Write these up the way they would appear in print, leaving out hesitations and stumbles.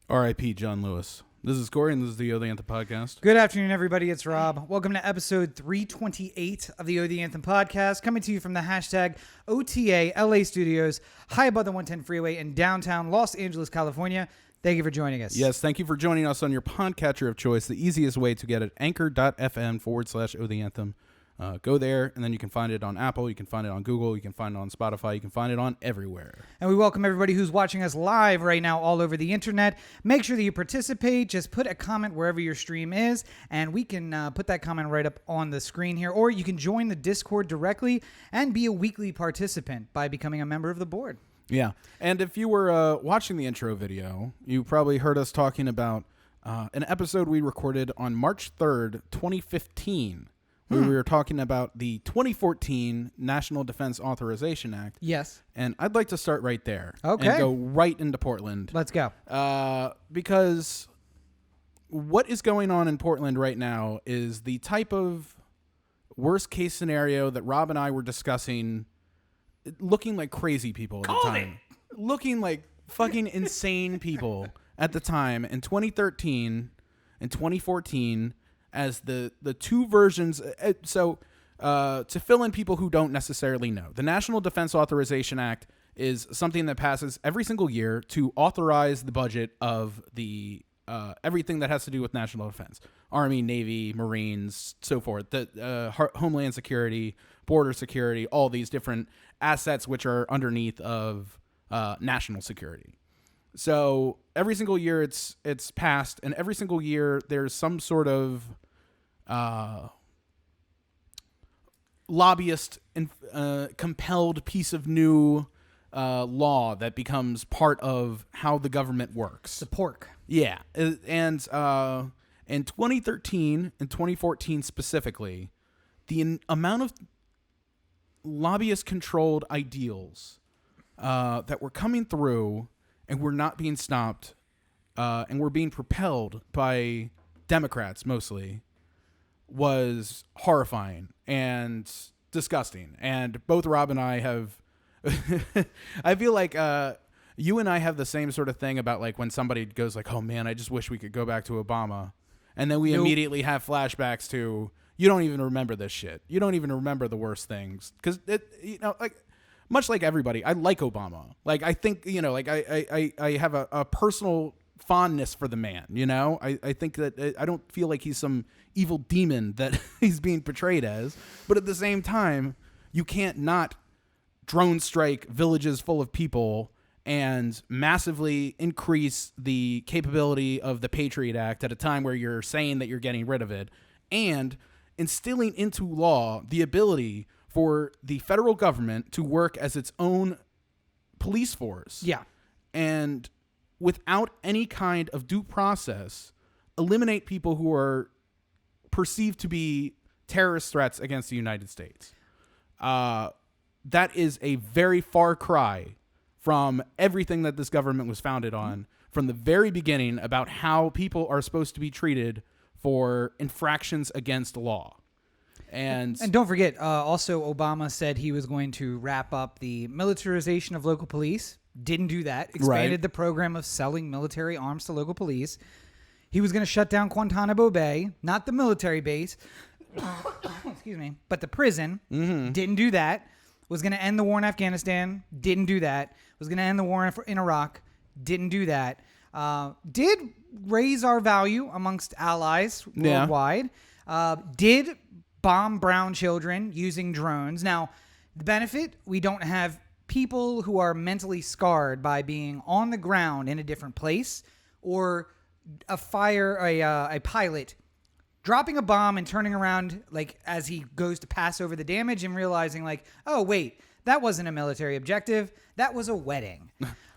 R.I.P. John Lewis. This is Corey, and this is the O The Anthem podcast. Good afternoon, everybody. It's Rob. Welcome to episode 328 of the O The Anthem podcast, coming to you from the hashtag OTA LA studios, high above the 110 freeway in downtown Los Angeles, California. Thank you for joining us. Yes, thank you for joining us on your podcatcher of choice. The easiest way to get it, anchor.fm/O The Anthem. Go there, and then you can find it on Apple, you can find it on Google, you can find it on Spotify, you can find it on everywhere. And we welcome everybody who's watching us live right now all over the internet. Make sure that you participate. Just put a comment wherever your stream is, and we can put that comment right up on the screen here. Or you can join the Discord directly and be a weekly participant by becoming a member of the board. Yeah, and if you were watching the intro video, you probably heard us talking about an episode we recorded on March 3rd, 2015, where we were talking about the 2014 National Defense Authorization Act. Yes. And I'd like to start right there. Okay. And go right into Portland. Let's go. Because what is going on in Portland right now is the type of worst case scenario that Rob and I were discussing, looking like crazy people at the time. Looking like fucking insane people at the time in 2013 and 2014 as the two versions. So to fill in people who don't necessarily know, the National Defense Authorization Act is something that passes every single year to authorize the budget of the everything that has to do with national defense, Army, Navy, Marines, so forth, the Homeland Security, border security, all these different assets which are underneath of national security. So every single year it's passed, and every single year there's some sort of lobbyist compelled piece of new law that becomes part of how the government works. The pork. Yeah. And in 2013 and 2014 specifically, the amount of lobbyist-controlled ideals that were coming through and were not being stopped and were being propelled by Democrats mostly was horrifying and disgusting. And both Rob and I have I feel like you and I have the same sort of thing about like when somebody goes like, oh man, I just wish we could go back to Obama. And then we immediately have flashbacks to, you don't even remember this shit. You don't even remember the worst things. Because, like, much like everybody, I like Obama. Like, I think, like I have a personal fondness for the man, I think that I don't feel like he's some evil demon that he's being portrayed as. But at the same time, you can't not drone strike villages full of people and massively increase the capability of the Patriot Act at a time where you're saying that you're getting rid of it, and instilling into law the ability for the federal government to work as its own police force. Yeah. And without any kind of due process, eliminate people who are perceived to be terrorist threats against the United States. That is a very far cry from everything that this government was founded on from the very beginning about how people are supposed to be treated for infractions against law. And don't forget, also Obama said he was going to wrap up the militarization of local police. Didn't do that. Expanded the program of selling military arms to local police. He was going to shut down Guantanamo Bay, not the military base, excuse me, but the prison. Mm-hmm. Didn't do that. Was going to end the war in Afghanistan. Didn't do that. Was going to end the war in Iraq. Didn't do that. Did raise our value amongst allies worldwide. Did bomb brown children using drones. Now, the benefit, we don't have people who are mentally scarred by being on the ground in a different place, or a pilot dropping a bomb and turning around like as he goes to pass over the damage and realizing like, oh wait, that wasn't a military objective, that was a wedding.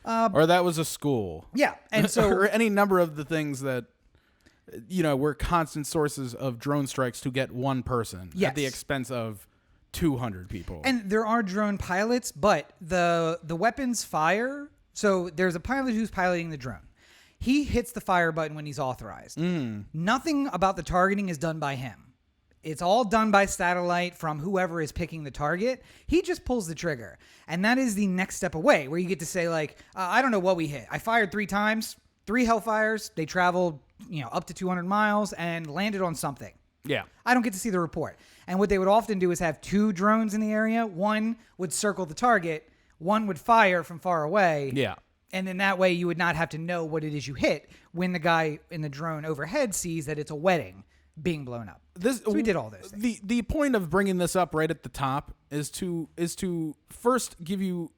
Or that was a school. Yeah. And so or any number of the things that were constant sources of drone strikes to get one person at the expense of 200 people. And there are drone pilots, but the weapons fire. So there's a pilot who's piloting the drone. He hits the fire button when he's authorized. Nothing about the targeting is done by him. It's all done by satellite from whoever is picking the target. He just pulls the trigger. And that is the next step away, where you get to say, like, I don't know what we hit. I fired 3 times. 3 Hellfires, they traveled, up to 200 miles and landed on something. Yeah. I don't get to see the report. And what they would often do is have 2 drones in the area. One would circle the target. One would fire from far away. Yeah. And then that way you would not have to know what it is you hit when the guy in the drone overhead sees that it's a wedding being blown up. So we did all those things. The point of bringing this up right at the top is to first give you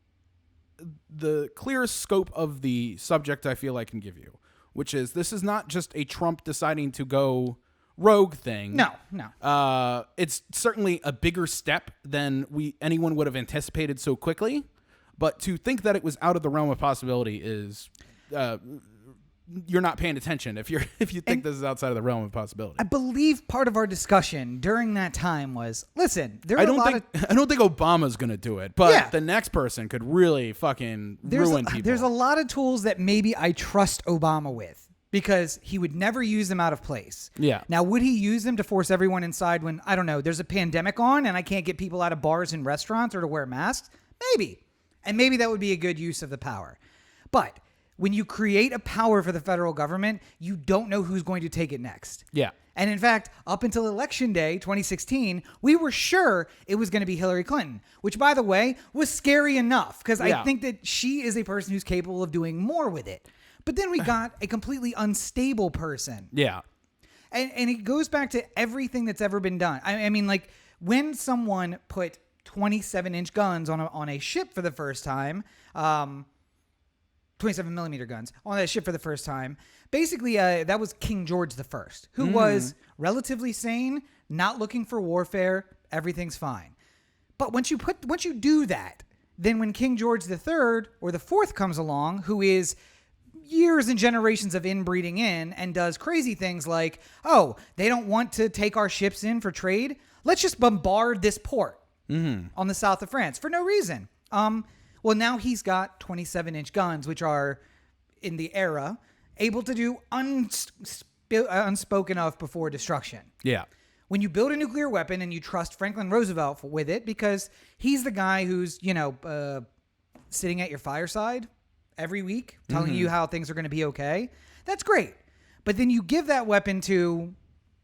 the clearest scope of the subject I feel I can give you, which is this is not just a Trump deciding to go rogue thing. No. It's certainly a bigger step than anyone would have anticipated so quickly. But to think that it was out of the realm of possibility is you're not paying attention if you think this is outside of the realm of possibility. I believe part of our discussion during that time was, listen, I don't think Obama's going to do it, but the next person could really fucking ruin people. There's a lot of tools that maybe I trust Obama with because he would never use them out of place. Yeah. Now, would he use them to force everyone inside when, I don't know, there's a pandemic on and I can't get people out of bars and restaurants or to wear masks? Maybe. And maybe that would be a good use of the power. But when you create a power for the federal government, you don't know who's going to take it next. Yeah. And in fact, up until Election Day 2016, we were sure it was going to be Hillary Clinton, which, by the way, was scary enough because I think that she is a person who's capable of doing more with it. But then we got a completely unstable person. Yeah. And it goes back to everything that's ever been done. I mean, like when someone put 27-inch guns on a ship for the first time, 27-millimeter guns on a ship for the first time. Basically, that was King George I, who was relatively sane, not looking for warfare. Everything's fine. But once you do that, then when King George III or the fourth comes along, who is years and generations of inbreeding in and does crazy things like, oh, they don't want to take our ships in for trade. Let's just bombard this port. On the south of France for no reason. Well, now he's got 27-inch guns, which are, in the era, able to do unspoken of before destruction. Yeah. When you build a nuclear weapon and you trust Franklin Roosevelt with it because he's the guy who's, sitting at your fireside every week telling you how things are going to be okay, that's great. But then you give that weapon to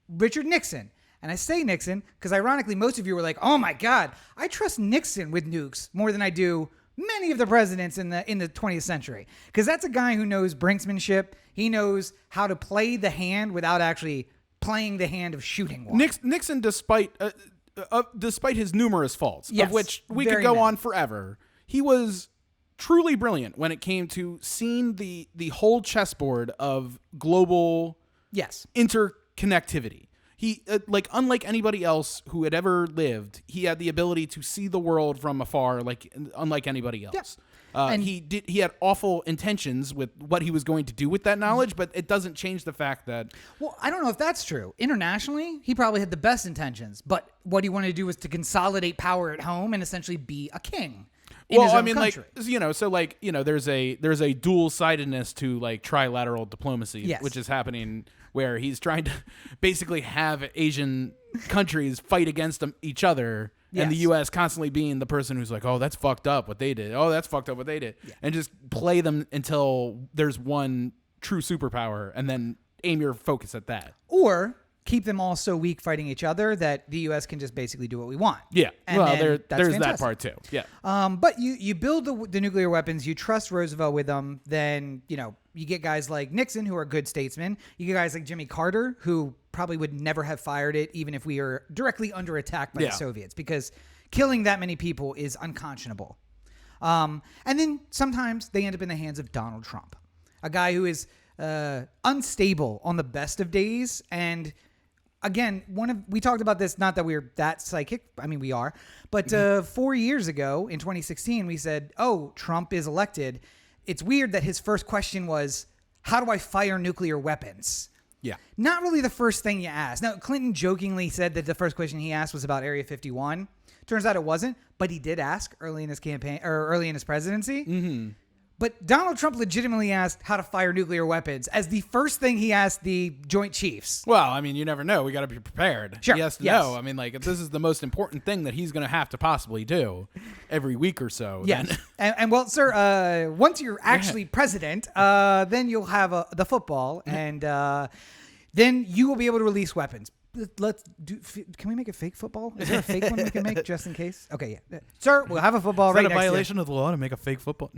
Richard Nixon. And I say Nixon because, ironically, most of you were like, oh, my God, I trust Nixon with nukes more than I do many of the presidents in the 20th century. Because that's a guy who knows brinksmanship. He knows how to play the hand without actually playing the hand of shooting one. Nixon, despite his numerous faults, yes, of which we could go on forever, he was truly brilliant when it came to seeing the whole chessboard of global interconnectivity. He, unlike anybody else who had ever lived, he had the ability to see the world from afar, unlike anybody else. Yeah. And he had awful intentions with what he was going to do with that knowledge, but it doesn't change the fact that... Well, I don't know if that's true. Internationally, he probably had the best intentions, but what he wanted to do was to consolidate power at home and essentially be a king. There's a dual-sidedness to trilateral diplomacy, which is happening where he's trying to basically have Asian countries fight against each other, and the U.S. constantly being the person who's like, oh, that's fucked up what they did. Oh, that's fucked up what they did. Yeah. And just play them until there's one true superpower and then aim your focus at that. Or keep them all so weak fighting each other that the U.S. can just basically do what we want. Yeah. And there's fantastic. that part too. Yeah. But you build the nuclear weapons, you trust Roosevelt with them, then, you get guys like Nixon who are good statesmen. You get guys like Jimmy Carter who probably would never have fired it even if we are directly under attack by the Soviets because killing that many people is unconscionable. And then sometimes they end up in the hands of Donald Trump, a guy who is unstable on the best of days. And again, we talked about this, not that we're that psychic. I mean, we are. But 4 years ago in 2016, we said, oh, Trump is elected. It's weird that his first question was, how do I fire nuclear weapons? Yeah. Not really the first thing you asked. Now, Clinton jokingly said that the first question he asked was about Area 51. Turns out it wasn't, but he did ask early in his campaign or early in his presidency. Mm-hmm. But Donald Trump legitimately asked how to fire nuclear weapons as the first thing he asked the Joint Chiefs. Well, I mean, you never know. We got to be prepared. Sure. He has to Yes. know. I mean, like, if this is the most important thing that he's going to have to possibly do every week or so. Yes. and well, sir, once you're actually president, then you'll have the football, and then you will be able to release weapons. Let's do. Can we make a fake football? Is there a fake one we can make just in case? Okay, yeah, sir, we'll have a football. Is right that a next violation of the law to make a fake football?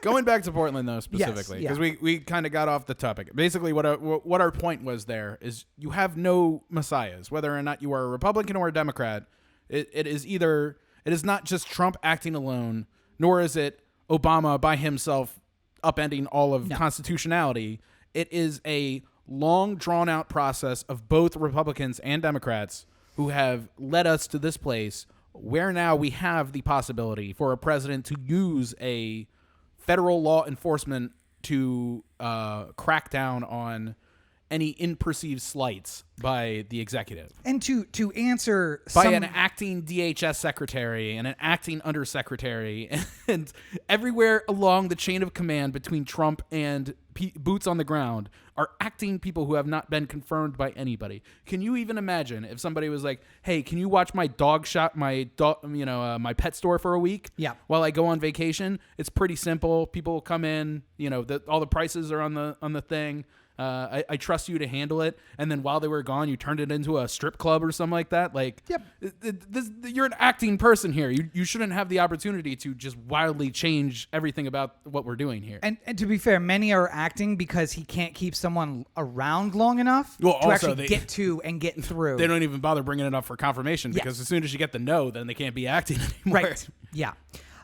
Going back to Portland though, specifically, Yes, because yeah. we kind of got off the topic. Basically, what our point was there is you have no messiahs, whether or not you are a Republican or a Democrat. It is not just Trump acting alone, nor is it Obama by himself upending all of constitutionality. It is a long drawn out process of both Republicans and Democrats who have led us to this place where now we have the possibility for a president to use a federal law enforcement to crack down on any perceived slights by the executive. And to answer By an acting DHS secretary and an acting undersecretary and everywhere along the chain of command between Trump and boots on the ground are acting people who have not been confirmed by anybody. Can you even imagine if somebody was like, "Hey, can you watch my my pet store for a week? Yeah. While I go on vacation." It's pretty simple. People come in, all the prices are on the thing. I trust you to handle it. And then while they were gone, you turned it into a strip club or something like that. Like, Yep. You're an acting person here. You shouldn't have the opportunity to just wildly change everything about what we're doing here. And to be fair, many are acting because he can't keep someone around long enough Well, to also actually get to and get through. They don't even bother bringing it up for confirmation because as soon as you get the no, then they can't be acting anymore. Right. Yeah.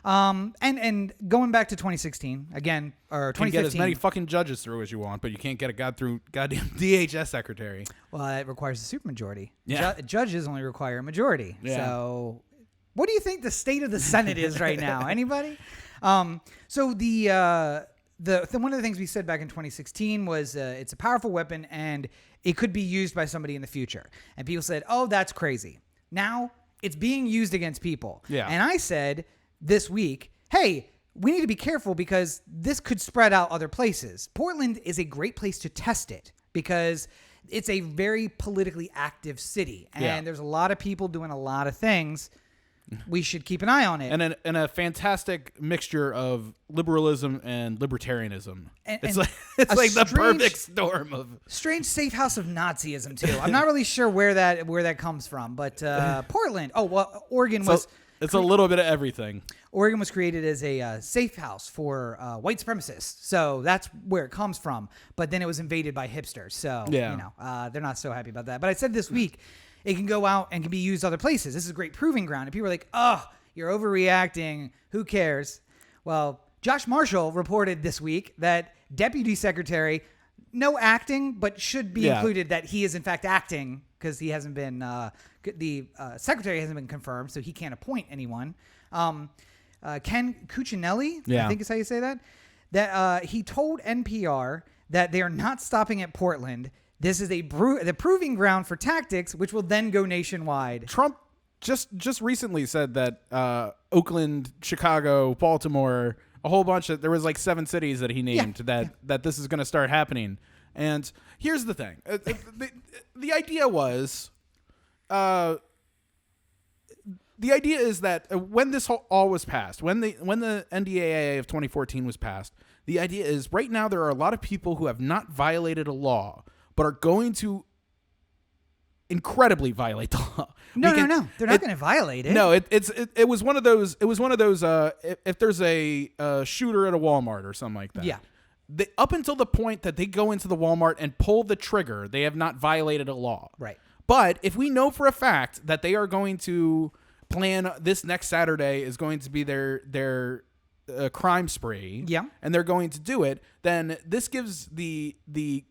And going back to 2016 again, or 2015. You can get as many fucking judges through as you want, but you can't get a goddamn DHS secretary. Well, it requires a supermajority. Yeah. Judges only require a majority. Yeah. So, what do you think the state of the Senate is right now? Anybody? So the one of the things we said back in 2016 was it's a powerful weapon and it could be used by somebody in the future. And people said, "Oh, that's crazy." Now it's being used against people. Yeah. And I said this week, "Hey, we need to be careful because this could spread out other places." Portland is a great place to test it because it's a very politically active city, and there's a lot of people doing a lot of things. We should keep an eye on it. And a fantastic mixture of liberalism and libertarianism. It's like the perfect storm of strange safe house of Nazism too. I'm not really sure where that comes from, but Portland. Oh well, Oregon was. It's a little bit of everything. Oregon was created as a safe house for white supremacists, so that's where it comes from. But then it was invaded by hipsters, so they're not so happy about that. But I said this week, it can go out and can be used other places. This is a great proving ground. And people are like, "Oh, you're overreacting. Who cares?" Well, Josh Marshall reported this week that Deputy Secretary, no acting, but should be included that he is in fact acting because he hasn't been the secretary hasn't been confirmed, so he can't appoint anyone. Ken Cuccinelli, I think is how you say that. That he told NPR that they are not stopping at Portland. This is the proving ground for tactics, which will then go nationwide. Trump just recently said that Oakland, Chicago, Baltimore, a whole bunch of there was like 7 cities that he named that this is going to start happening. And here's the thing: the idea was, the idea is that when this all was passed, when the NDAA of 2014 was passed, the idea is right now there are a lot of people who have not violated a law but are going to incredibly violate the law. No. They're not going to violate it. No, it was one of those. It was one of those. If there's a shooter at a Walmart or something like that. Yeah. Up until the point that they go into the Walmart and pull the trigger, they have not violated a law. Right. But if we know for a fact that they are going to plan this next Saturday is going to be their crime spree, and they're going to do it, then this gives the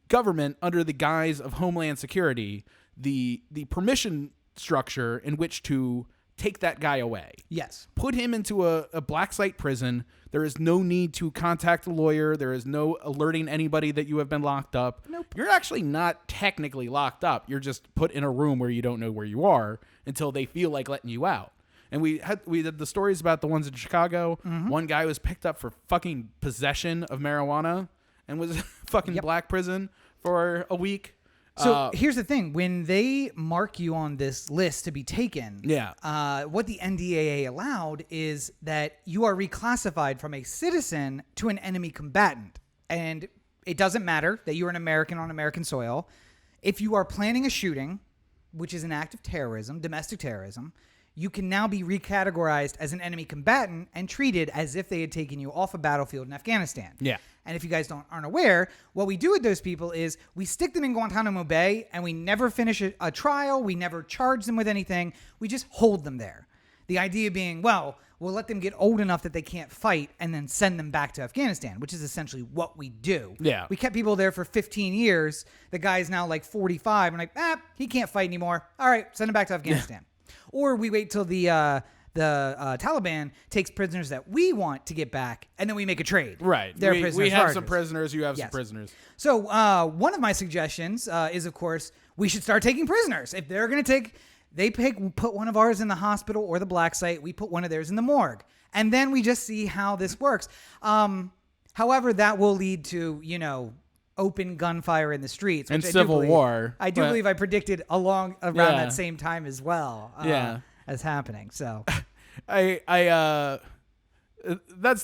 government under the guise of Homeland Security the permission structure in which to take that guy away. Yes. Put him into a black site prison. There is no need to contact a lawyer. There is no alerting anybody that you have been locked up. Nope. You're actually not technically locked up. You're just put in a room where you don't know where you are until they feel like letting you out. And we did the stories about the ones in Chicago. Mm-hmm. One guy was picked up for fucking possession of marijuana and was fucking black prison for a week. So here's the thing. When they mark you on this list to be taken, what the NDAA allowed is that you are reclassified from a citizen to an enemy combatant. And it doesn't matter that you're an American on American soil. If you are planning a shooting, which is an act of terrorism, domestic terrorism, you can now be recategorized as an enemy combatant and treated as if they had taken you off a battlefield in Afghanistan. Yeah. And if you guys aren't aware, what we do with those people is we stick them in Guantanamo Bay and we never finish a trial. We never charge them with anything. We just hold them there. The idea being, well, we'll let them get old enough that they can't fight and then send them back to Afghanistan, which is essentially what we do. Yeah. We kept people there for 15 years. The guy's now like 45. And like, he can't fight anymore. All right, send him back to Afghanistan. Or we wait till the Taliban takes prisoners that we want to get back, and then we make a trade. Right. We have some prisoners. You have some prisoners. So one of my suggestions is, of course, we should start taking prisoners. If they're going to put one of ours in the hospital or the black site. We put one of theirs in the morgue. And then we just see how this works. However, that will lead to, open gunfire in the streets. And civil war. I do believe I predicted around that same time as well. As happening. So that's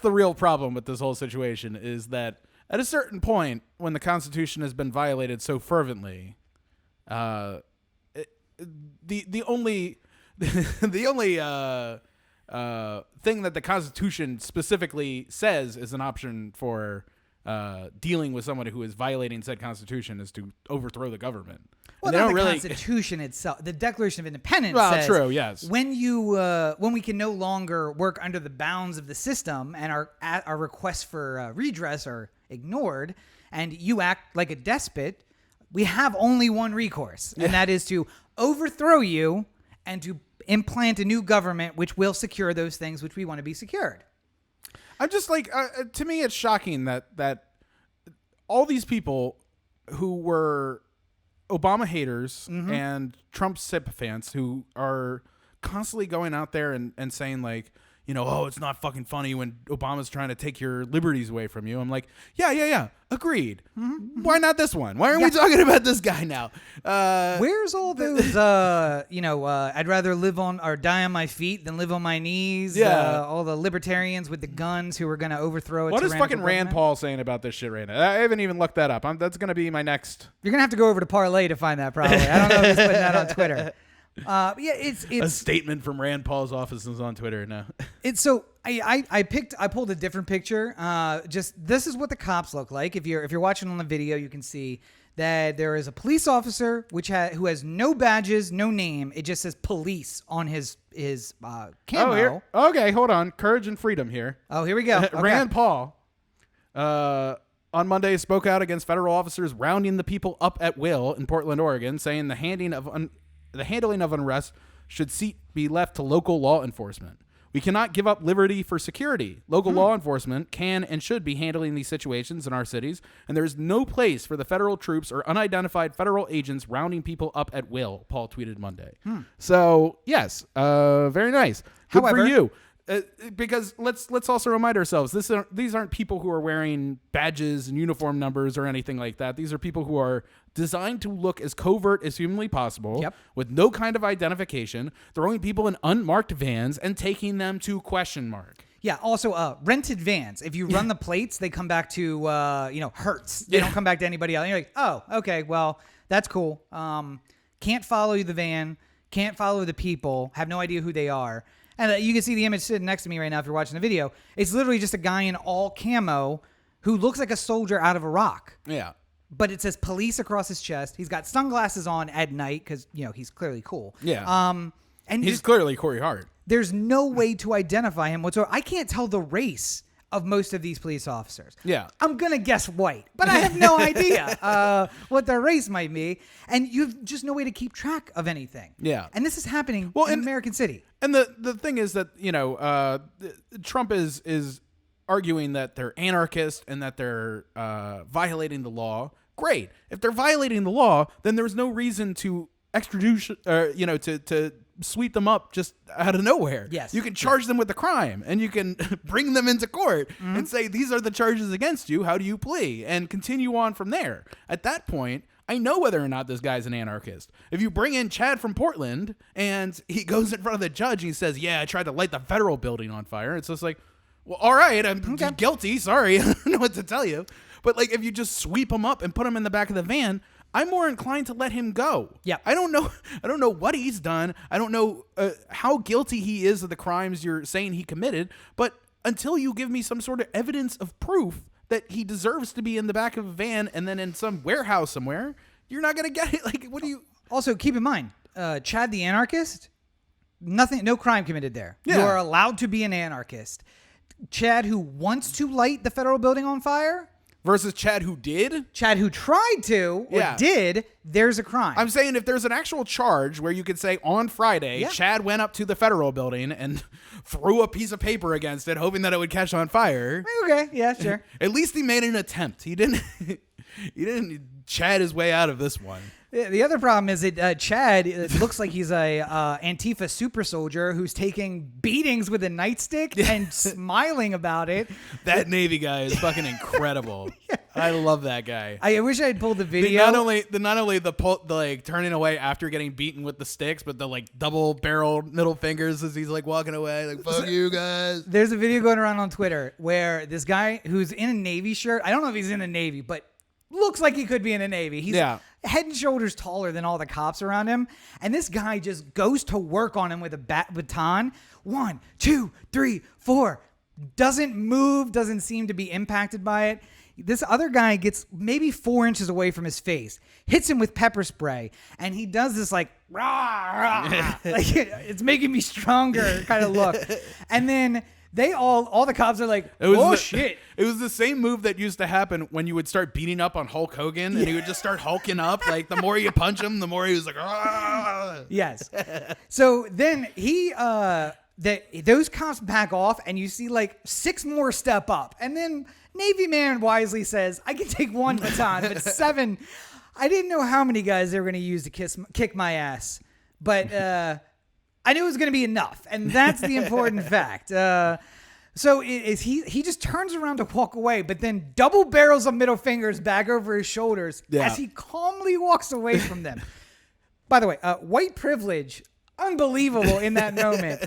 the real problem with this whole situation is that at a certain point when the Constitution has been violated so fervently, the only thing that the Constitution specifically says is an option for dealing with someone who is violating said Constitution is to overthrow the government. Well, not the Constitution itself. The Declaration of Independence says true, yes. when we can no longer work under the bounds of the system and our requests for redress are ignored and you act like a despot, we have only one recourse, and that is to overthrow you and to implant a new government which will secure those things which we want to be secured. I'm just like, to me, it's shocking that all these people who were Obama haters and Trump sycophants who are constantly going out there and saying like, it's not fucking funny when Obama's trying to take your liberties away from you. I'm like, yeah, agreed. Why not this one? Why aren't we talking about this guy now? Where's all those, I'd rather live on or die on my feet than live on my knees. All the libertarians with the guns who are going to overthrow it. What is fucking Rand Paul saying about this shit right now? I haven't even looked that up. That's going to be my next. You're going to have to go over to Parlay to find that probably. I don't know if he's putting that on Twitter. It's a statement from Rand Paul's office is on Twitter now. It's so I pulled a different picture. Just this is what the cops look like. If you're watching on the video, you can see that there is a police officer who has no badges, no name. It just says police on his camo. Oh, here. Okay, hold on. Courage and freedom here. Oh, here we go. Okay. Rand Paul on Monday spoke out against federal officers rounding the people up at will in Portland, Oregon, saying the handling of unrest should be left to local law enforcement. We cannot give up liberty for security. Local law enforcement can and should be handling these situations in our cities, and there is no place for the federal troops or unidentified federal agents rounding people up at will, Paul tweeted Monday. So, yes, very nice. Good for you. Because let's also remind ourselves, these aren't people who are wearing badges and uniform numbers or anything like that. These are people who are designed to look as covert as humanly possible, with no kind of identification, throwing people in unmarked vans and taking them to ? Yeah. Also, rented vans. If you run the plates, they come back to Hertz. They don't come back to anybody else. And you're like, oh, okay, well, that's cool. Can't follow the van. Can't follow the people. Have no idea who they are. And you can see the image sitting next to me right now if you're watching the video. It's literally just a guy in all camo who looks like a soldier out of Iraq. Yeah. But it says police across his chest. He's got sunglasses on at night because, he's clearly cool. Yeah. And he's clearly Corey Hart. There's no way to identify him whatsoever. I can't tell the race of most of these police officers. Yeah. I'm going to guess white, but I have no idea what their race might be. And you've just no way to keep track of anything. Yeah. And this is happening in American City. And the thing is that, Trump is arguing that they're anarchists and that they're violating the law. Great. If they're violating the law, then there's no reason to extradition, to sweep them up just out of nowhere. Yes. You can charge them with the crime, and you can bring them into court and say, these are the charges against you. How do you plea? And continue on from there. At that point, I know whether or not this guy's an anarchist. If you bring in Chad from Portland and he goes in front of the judge and he says, yeah, I tried to light the federal building on fire. It's just like, well, all right, I'm guilty. Sorry. I don't know what to tell you. But like, if you just sweep him up and put him in the back of the van, I'm more inclined to let him go. Yeah. I don't know what he's done. I don't know how guilty he is of the crimes you're saying he committed. But until you give me some sort of evidence of proof that he deserves to be in the back of a van and then in some warehouse somewhere, you're not going to get it. Like, what do you... Also, keep in mind, Chad the anarchist, no crime committed there. Yeah. You are allowed to be an anarchist. Chad who wants to light the federal building on fire... Versus Chad who did? Chad who tried to or did, there's a crime. I'm saying if there's an actual charge where you could say on Friday, Chad went up to the federal building and threw a piece of paper against it, hoping that it would catch on fire. Okay, yeah, sure. At least he made an attempt. He didn't Chad his way out of this one. The other problem is that Chad looks like he's a Antifa super soldier who's taking beatings with a nightstick and smiling about it. That Navy guy is fucking incredible. I love that guy. I wish I had pulled the video. Not only the like turning away after getting beaten with the sticks, but the like double barrel middle fingers as he's like walking away, like fuck you guys. There's a video going around on Twitter where this guy who's in a Navy shirt, I don't know if he's in the Navy, but looks like he could be in the Navy. He's head and shoulders taller than all the cops around him. And this guy just goes to work on him with a baton. 1, 2, 3, 4. Doesn't move, doesn't seem to be impacted by it. This other guy gets maybe 4 inches away from his face, hits him with pepper spray, and he does this like, rah, rah, like it's making me stronger kind of look. And then all the cops are like, shit. It was the same move that used to happen when you would start beating up on Hulk Hogan and he would just start hulking up. Like the more you punch him, the more he was like, ah. Yes. So then those cops back off and you see like 6 more step up. And then Navy man wisely says, I can take 1 baton, but 7, I didn't know how many guys they were going to use to kick my ass. But, I knew it was going to be enough, and that's the important fact. So he just turns around to walk away, but then double barrels of middle fingers back over his shoulders as he calmly walks away from them. By the way, white privilege, unbelievable in that moment,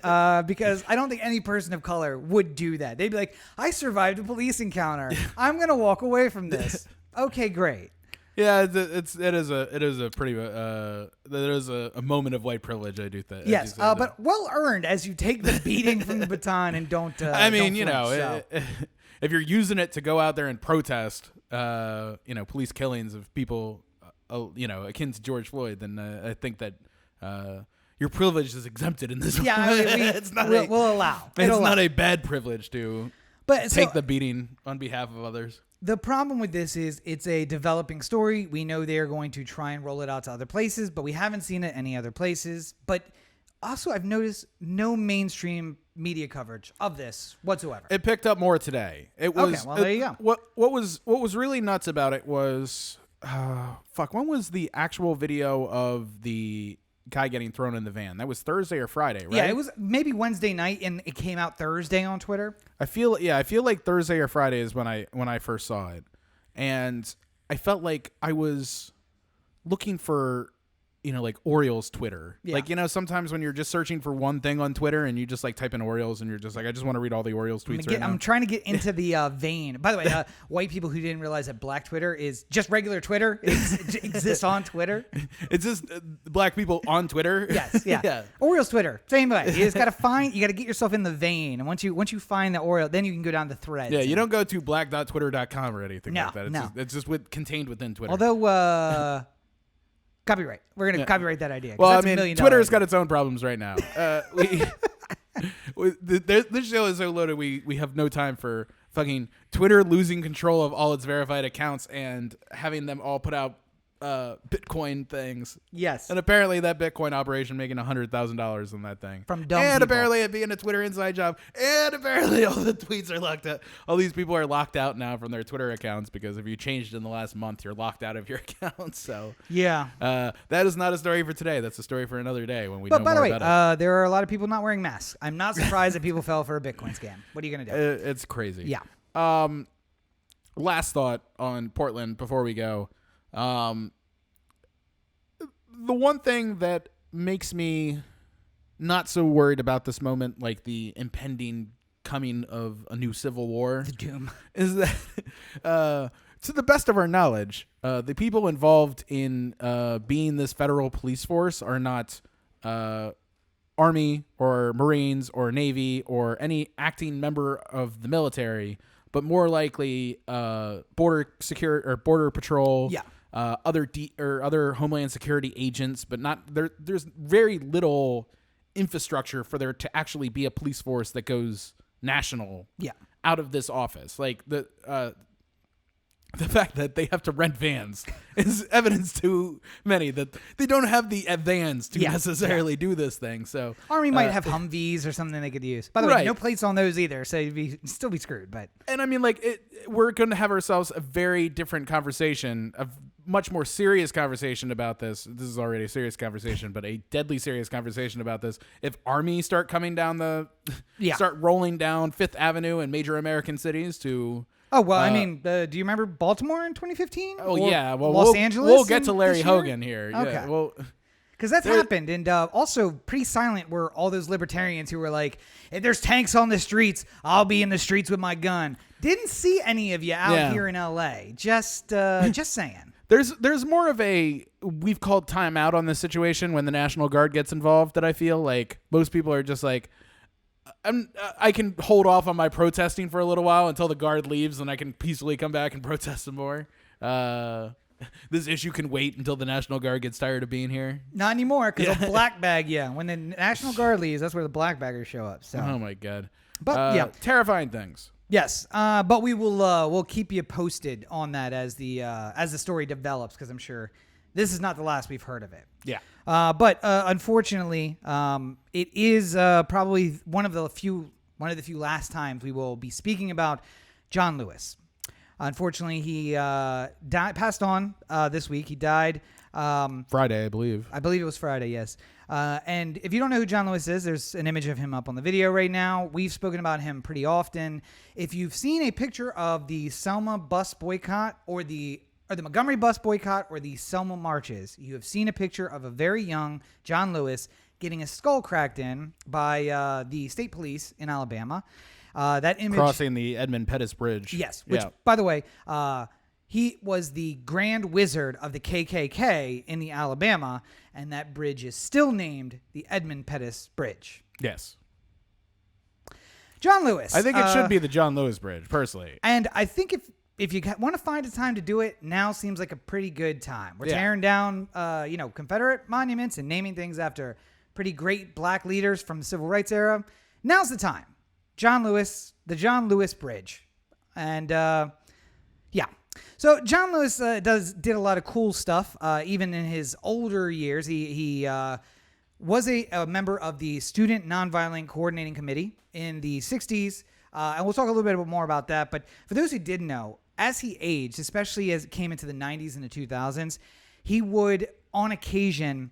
because I don't think any person of color would do that. They'd be like, I survived a police encounter. I'm going to walk away from this. Okay, great. Yeah, it is a pretty there is a moment of white privilege. I do think. Yes, but well earned as you take the beating from the baton and don't. I mean, don't if you're using it to go out there and protest, police killings of people, akin to George Floyd, then I think that your privilege is exempted in this. Yeah, we'll allow. It's not a bad privilege to take the beating on behalf of others. The problem with this is it's a developing story. We know they're going to try and roll it out to other places, but we haven't seen it any other places. But also, I've noticed no mainstream media coverage of this whatsoever. It picked up more today. It was okay. Well, there you go. What was really nuts about it was, when was the actual video of the guy getting thrown in the van? That was Thursday or Friday, right? Yeah, it was maybe Wednesday night, and it came out Thursday on Twitter. I feel like Thursday or Friday is when I first saw it, and I felt like I was looking for, like Orioles Twitter. Yeah. Like, sometimes when you're just searching for one thing on Twitter and you just like type in Orioles and you're just like, I just want to read all the Orioles tweets right now. I'm trying to get into the vein. By the way, white people who didn't realize that Black Twitter is just regular Twitter. It exists on Twitter. It's just black people on Twitter. Yes, yeah. Orioles Twitter, same way. You just got to get yourself in the vein. And once you find the Oriole, then you can go down the threads. Yeah, you don't go to black.twitter.com or anything like that. No. It's just contained within Twitter. Although, copyright. We're going to copyright that idea. Well, I mean, Twitter's got its own problems right now. This show is so loaded, we have no time for fucking Twitter losing control of all its verified accounts and having them all put out Bitcoin things. Yes. And apparently that Bitcoin operation making $100,000 on that thing. From dumb And people. apparently it being a Twitter inside job. And apparently all the tweets are locked out. All these people are locked out now from their Twitter accounts because if you changed in the last month, you're locked out of your account. So yeah. that is not a story for today. That's a story for another day when we But know by more the way, about it. there are a lot of people not wearing masks. I'm not surprised that people fell for a Bitcoin scam. What are you going to do? It's crazy. Yeah. Last thought on Portland before we go. The one thing that makes me not so worried about this moment, like the impending coming of a new civil war, The doom. is that, to the best of our knowledge, the people involved in being this federal police force are not Army or Marines or Navy or any acting member of the military, but more likely border security or border patrol. Yeah. Other Homeland Security agents, but not there. There's very little infrastructure for there to actually be a police force that goes national. Yeah. Out of this office, like the fact that they have to rent vans is evidence to many that they don't have the vans to necessarily do this thing. So Army might have Humvees or something they could use. By the way, Right. no plates on those either, so you'd still be screwed. But And I mean, like, we're going to have ourselves a very different conversation, a much more serious conversation about this. This is already a serious conversation, but a deadly serious conversation about this. If Army start coming down start rolling down Fifth Avenue in major American cities to... oh well, I mean, do you remember Baltimore in 2015? Oh, Or yeah. Well, Los Angeles. We'll get to Larry this year? Hogan here. Okay. Yeah, well... Because that's happened. And also pretty silent were all those libertarians who were like, if there's tanks on the streets, I'll be in the streets with my gun. Didn't see any of you out here in L.A. Just saying. There's more of a we've called time out on this situation when the National Guard gets involved that I feel like most people are just like, I can hold off on my protesting for a little while until the Guard leaves and I can peacefully come back and protest some more. This issue can wait until the National Guard gets tired of being here. Not anymore, because they'll black bag you. When the National Guard leaves, that's where the black baggers show up. So. Oh my God. But terrifying things. Yes, but we will we'll keep you posted on that as the story develops, because I'm sure this is not the last we've heard of it. Yeah. But unfortunately, it is probably one of the few last times we will be speaking about John Lewis. Unfortunately, he passed on this week. He died Friday, I believe. I believe it was Friday, yes. And if you don't know who John Lewis is, there's an image of him up on the video right now. We've spoken about him pretty often. If you've seen a picture of the Selma bus boycott or the Montgomery bus boycott or the Selma marches, you have seen a picture of a very young John Lewis getting his skull cracked in by the state police in Alabama. That image Crossing the Edmund Pettus Bridge. Yes, which, by the way, he was the grand wizard of the KKK in the Alabama, and that bridge is still named the Edmund Pettus Bridge. Yes. John Lewis. I think it should be the John Lewis Bridge, personally. And I think if you want to find a time to do it, now seems like a pretty good time. We're tearing down, Confederate monuments and naming things after pretty great black leaders from the Civil Rights era. Now's the time. John Lewis, the John Lewis Bridge. And, So John Lewis did a lot of cool stuff, even in his older years. He was a member of the Student Nonviolent Coordinating Committee in the 60s, and we'll talk a little bit more about that. But for those who didn't know, as he aged, especially as it came into the 90s and the 2000s, he would, on occasion,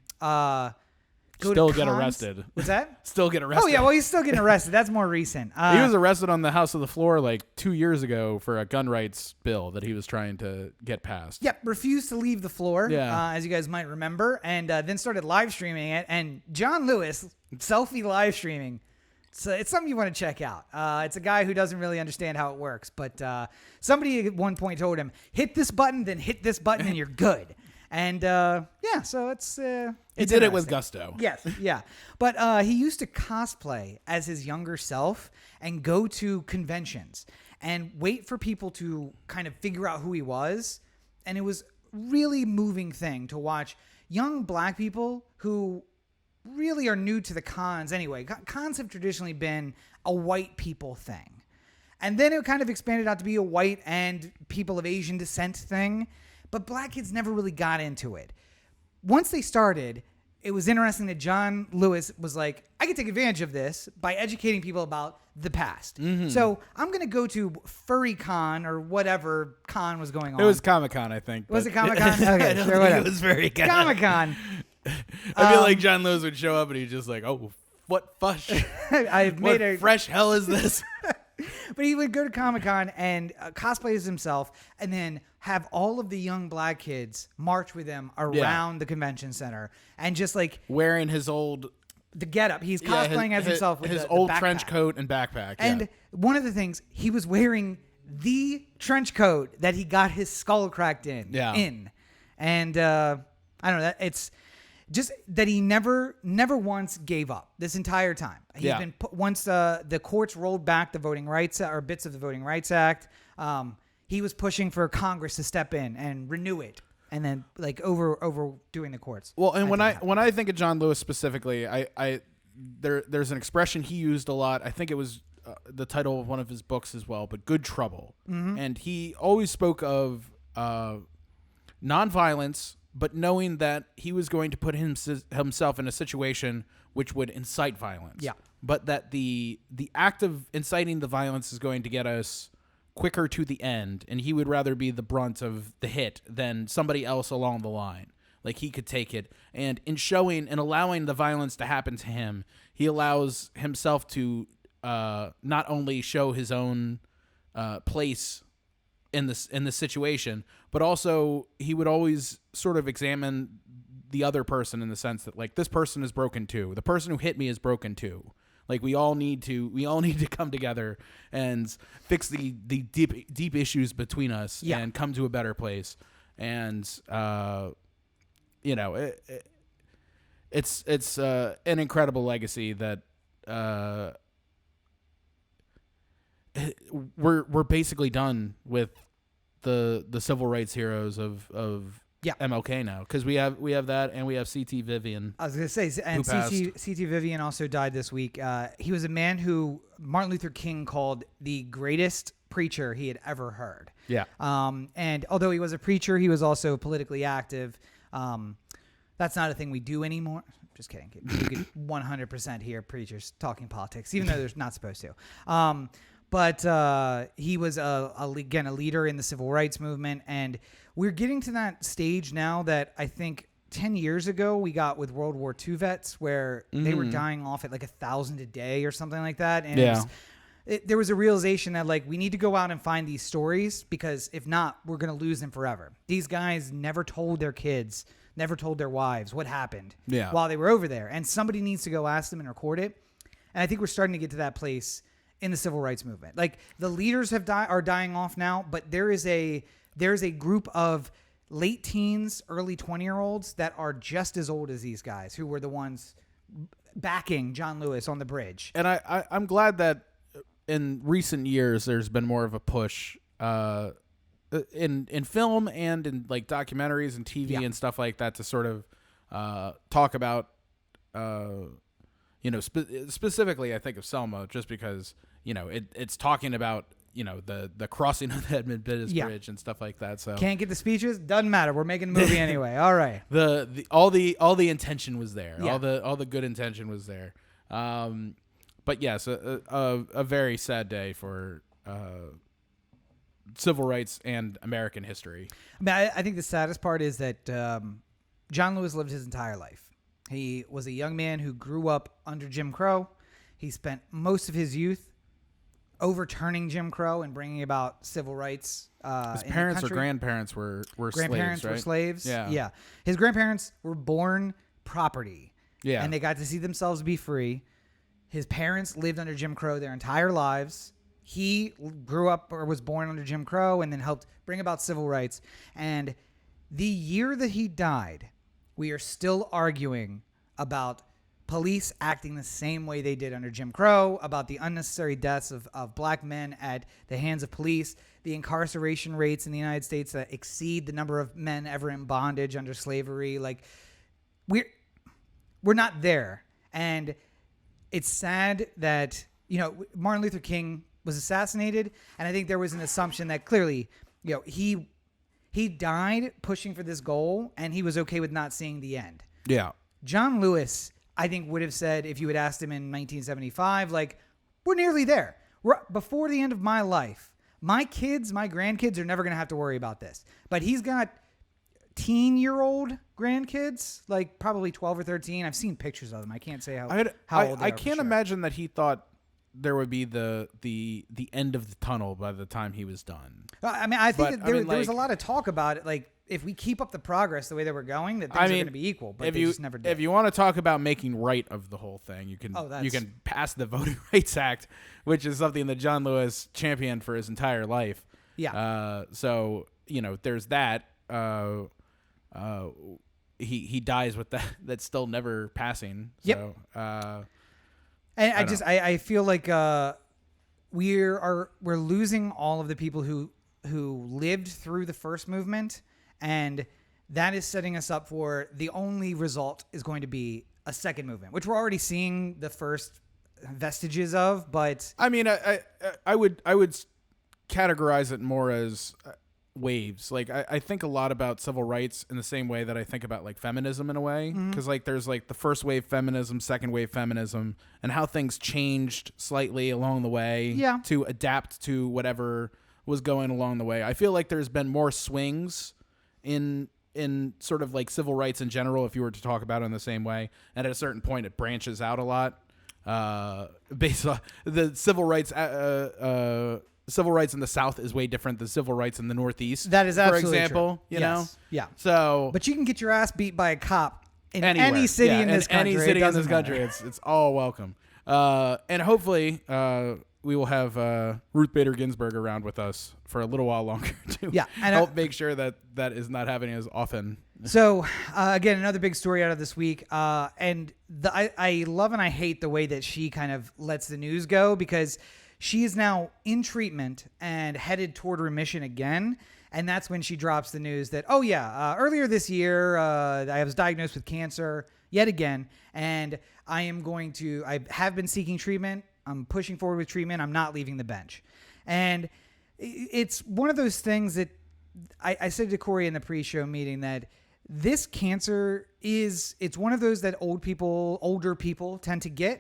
Still get arrested. What's that? Still get arrested. Oh, yeah, well, he's still getting arrested. That's more recent. He was arrested on the House of the Floor like 2 years ago for a gun rights bill that he was trying to get passed. Yep, refused to leave the floor, Yeah. as you guys might remember, and then started live streaming it. And John Lewis, selfie live streaming, so it's something you want to check out. It's a guy who doesn't really understand how it works, but somebody at one point told him, hit this button, then hit this button, and you're good. And so it's He did it with gusto. Yes, yeah. But he used to cosplay as his younger self and go to conventions and wait for people to kind of figure out who he was. And it was really moving thing to watch young black people who really are new to the cons anyway. Cons have traditionally been a white people thing. And then it kind of expanded out to be a white and people of Asian descent thing. but black kids never really got into it. Once they started, it was interesting that John Lewis was like, I can take advantage of this by educating people about the past. Mm-hmm. So I'm going to go to FurryCon or whatever con was going on. It was Comic-Con, I think. Was it Comic-Con? Okay, I don't sure, think whatever. it was very good. Comic-Con. I feel like John Lewis would show up and he's just like, oh, what fush? I've What made a fresh hell is this? But he would go to Comic-Con and cosplay as himself and then have all of the young black kids march with him around the convention center and just like Wearing his old... the getup. He's cosplaying as himself with his the old backpack. trench coat and backpack. And one of the things, he was wearing the trench coat that he got his skull cracked in. Yeah. And I don't know. It's just that he never once gave up this entire time. He's been once the courts rolled back the Voting Rights or bits of the Voting Rights Act. He was pushing for Congress to step in and renew it, and then like overdoing the courts. Well, and when I think of John Lewis specifically, there's an expression he used a lot. I think it was the title of one of his books as well, but Good Trouble. Mm-hmm. And he always spoke of nonviolence, but knowing that he was going to put himself in a situation which would incite violence. Yeah. But that the act of inciting the violence is going to get us quicker to the end, and he would rather be the brunt of the hit than somebody else along the line. Like, he could take it. And in showing and allowing the violence to happen to him, he allows himself to not only show his own place in the situation, but also he would always sort of examine the other person in the sense that, like, this person is broken too. The person who hit me is broken too. Like, we all need to come together and fix the deep issues between us and come to a better place. And it's an incredible legacy that we're basically done with the civil rights heroes of MLK now, because we have that, and we have C.T. Vivian. I was going to say, and C.T. Vivian also died this week. He was a man who Martin Luther King called the greatest preacher he had ever heard. Yeah. And although he was a preacher, he was also politically active. That's not a thing we do anymore. Just kidding. You could 100% hear preachers talking politics, even though they're not supposed to. But he was, again, a leader in the civil rights movement. And we're getting to that stage now that I think 10 years ago we got with World War II vets, where they were dying off at like 1,000 a day or something like that. And there was a realization that, like, we need to go out and find these stories, because if not, we're going to lose them forever. These guys never told their kids, never told their wives what happened while they were over there. And somebody needs to go ask them and record it. And I think we're starting to get to that place in the civil rights movement. Like, the leaders are dying off now, but there's a group of late teens, early 20-year-olds that are just as old as these guys, who were the ones backing John Lewis on the bridge. And I'm glad that in recent years there's been more of a push in film and in like documentaries and TV and stuff like that to sort of talk about specifically I think of Selma, just because it's talking about the crossing of the Edmund Pettus Bridge and stuff like that. So can't get the speeches, doesn't matter, we're making the movie anyway. All right. All the intention was there. All the good intention was there. But yes, a very sad day for civil rights and American history. I mean, I think the saddest part is that John Lewis lived his entire life. He was a young man who grew up under Jim Crow. He spent most of his youth overturning Jim Crow and bringing about civil rights. His parents or grandparents were grandparents slaves, right? were slaves. Yeah. His grandparents were born property. Yeah. And they got to see themselves be free. His parents lived under Jim Crow their entire lives. He grew up or was born under Jim Crow and then helped bring about civil rights. And the year that he died, we are still arguing about police acting the same way they did under Jim Crow, about the unnecessary deaths of black men at the hands of police, the incarceration rates in the United States that exceed the number of men ever in bondage under slavery. Like, we're not there. And it's sad that, Martin Luther King was assassinated, and I think there was an assumption that clearly, he He died pushing for this goal, and he was okay with not seeing the end. Yeah. John Lewis, I think, would have said, if you had asked him in 1975, like, we're nearly there. We're before the end of my life. My kids, my grandkids are never going to have to worry about this. But he's got teen-year-old grandkids, like probably 12 or 13. I've seen pictures of them. I can't say how old they are. I can't imagine that he thought there would be the end of the tunnel by the time he was done. I mean, I think there was a lot of talk about it. Like, if we keep up the progress the way that we're going, that things are going to be equal. But they just never did. If you want to talk about making right of the whole thing, you can pass the Voting Rights Act, which is something that John Lewis championed for his entire life. Yeah. So there's that. He dies with that. That's still never passing. So, yep. And I feel like we're losing all of the people who lived through the first movement, and that is setting us up for the only result is going to be a second movement, which we're already seeing the first vestiges of. But I mean, I would categorize it more as waves. Like I think a lot about civil rights in the same way that I think about like feminism in a way, because like there's like the first wave feminism, second wave feminism, and how things changed slightly along the way to adapt to whatever was going along the way. I feel like there's been more swings in sort of like civil rights in general, if you were to talk about it in the same way, and at a certain point it branches out a lot based on the civil rights in the South is way different than civil rights in the Northeast. That is absolutely for example, true. You know? Yeah. So, but you can get your ass beat by a cop in anywhere. any city in this country. Any city in this country, it's all welcome. And hopefully, we will have Ruth Bader Ginsburg around with us for a little while longer to help make sure that is not happening as often. So, again, another big story out of this week. And I love and I hate the way that she kind of lets the news go, because she is now in treatment and headed toward remission again. And that's when she drops the news that, earlier this year, I was diagnosed with cancer yet again. And I have been seeking treatment. I'm pushing forward with treatment. I'm not leaving the bench. And it's one of those things that I said to Corey in the pre-show meeting that this cancer it's one of those that older people tend to get.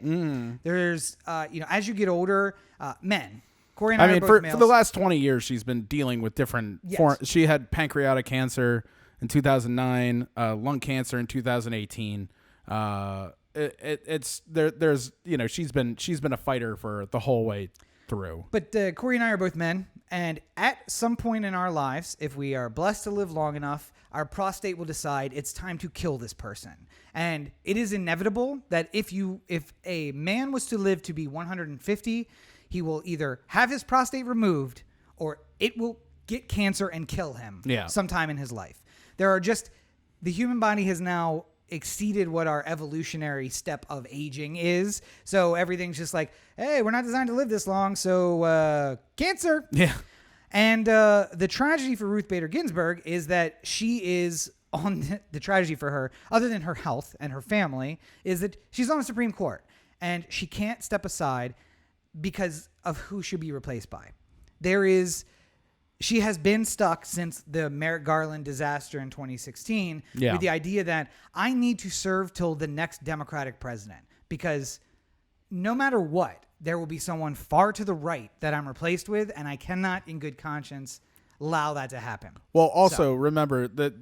There's, as you get older, men. Corey and I are both for males. the last 20 years, she's been dealing with different forms. She had pancreatic cancer in 2009, lung cancer in 2018. She's been a fighter for the whole way through. But Corey and I are both men, and at some point in our lives, if we are blessed to live long enough, our prostate will decide it's time to kill this person. And it is inevitable that if a man was to live to be 150, he will either have his prostate removed or it will get cancer and kill him sometime in his life. The human body has now exceeded what our evolutionary step of aging is. So everything's just like, hey, we're not designed to live this long, so cancer. Yeah. And the tragedy for Ruth Bader Ginsburg is that she is on the tragedy for her, other than her health and her family, is that she's on the Supreme Court and she can't step aside because of who she'll be replaced by. She has been stuck since the Merrick Garland disaster in 2016 with the idea that I need to serve till the next Democratic president, because no matter what, there will be someone far to the right that I'm replaced with, and I cannot in good conscience allow that to happen. Well, also remember that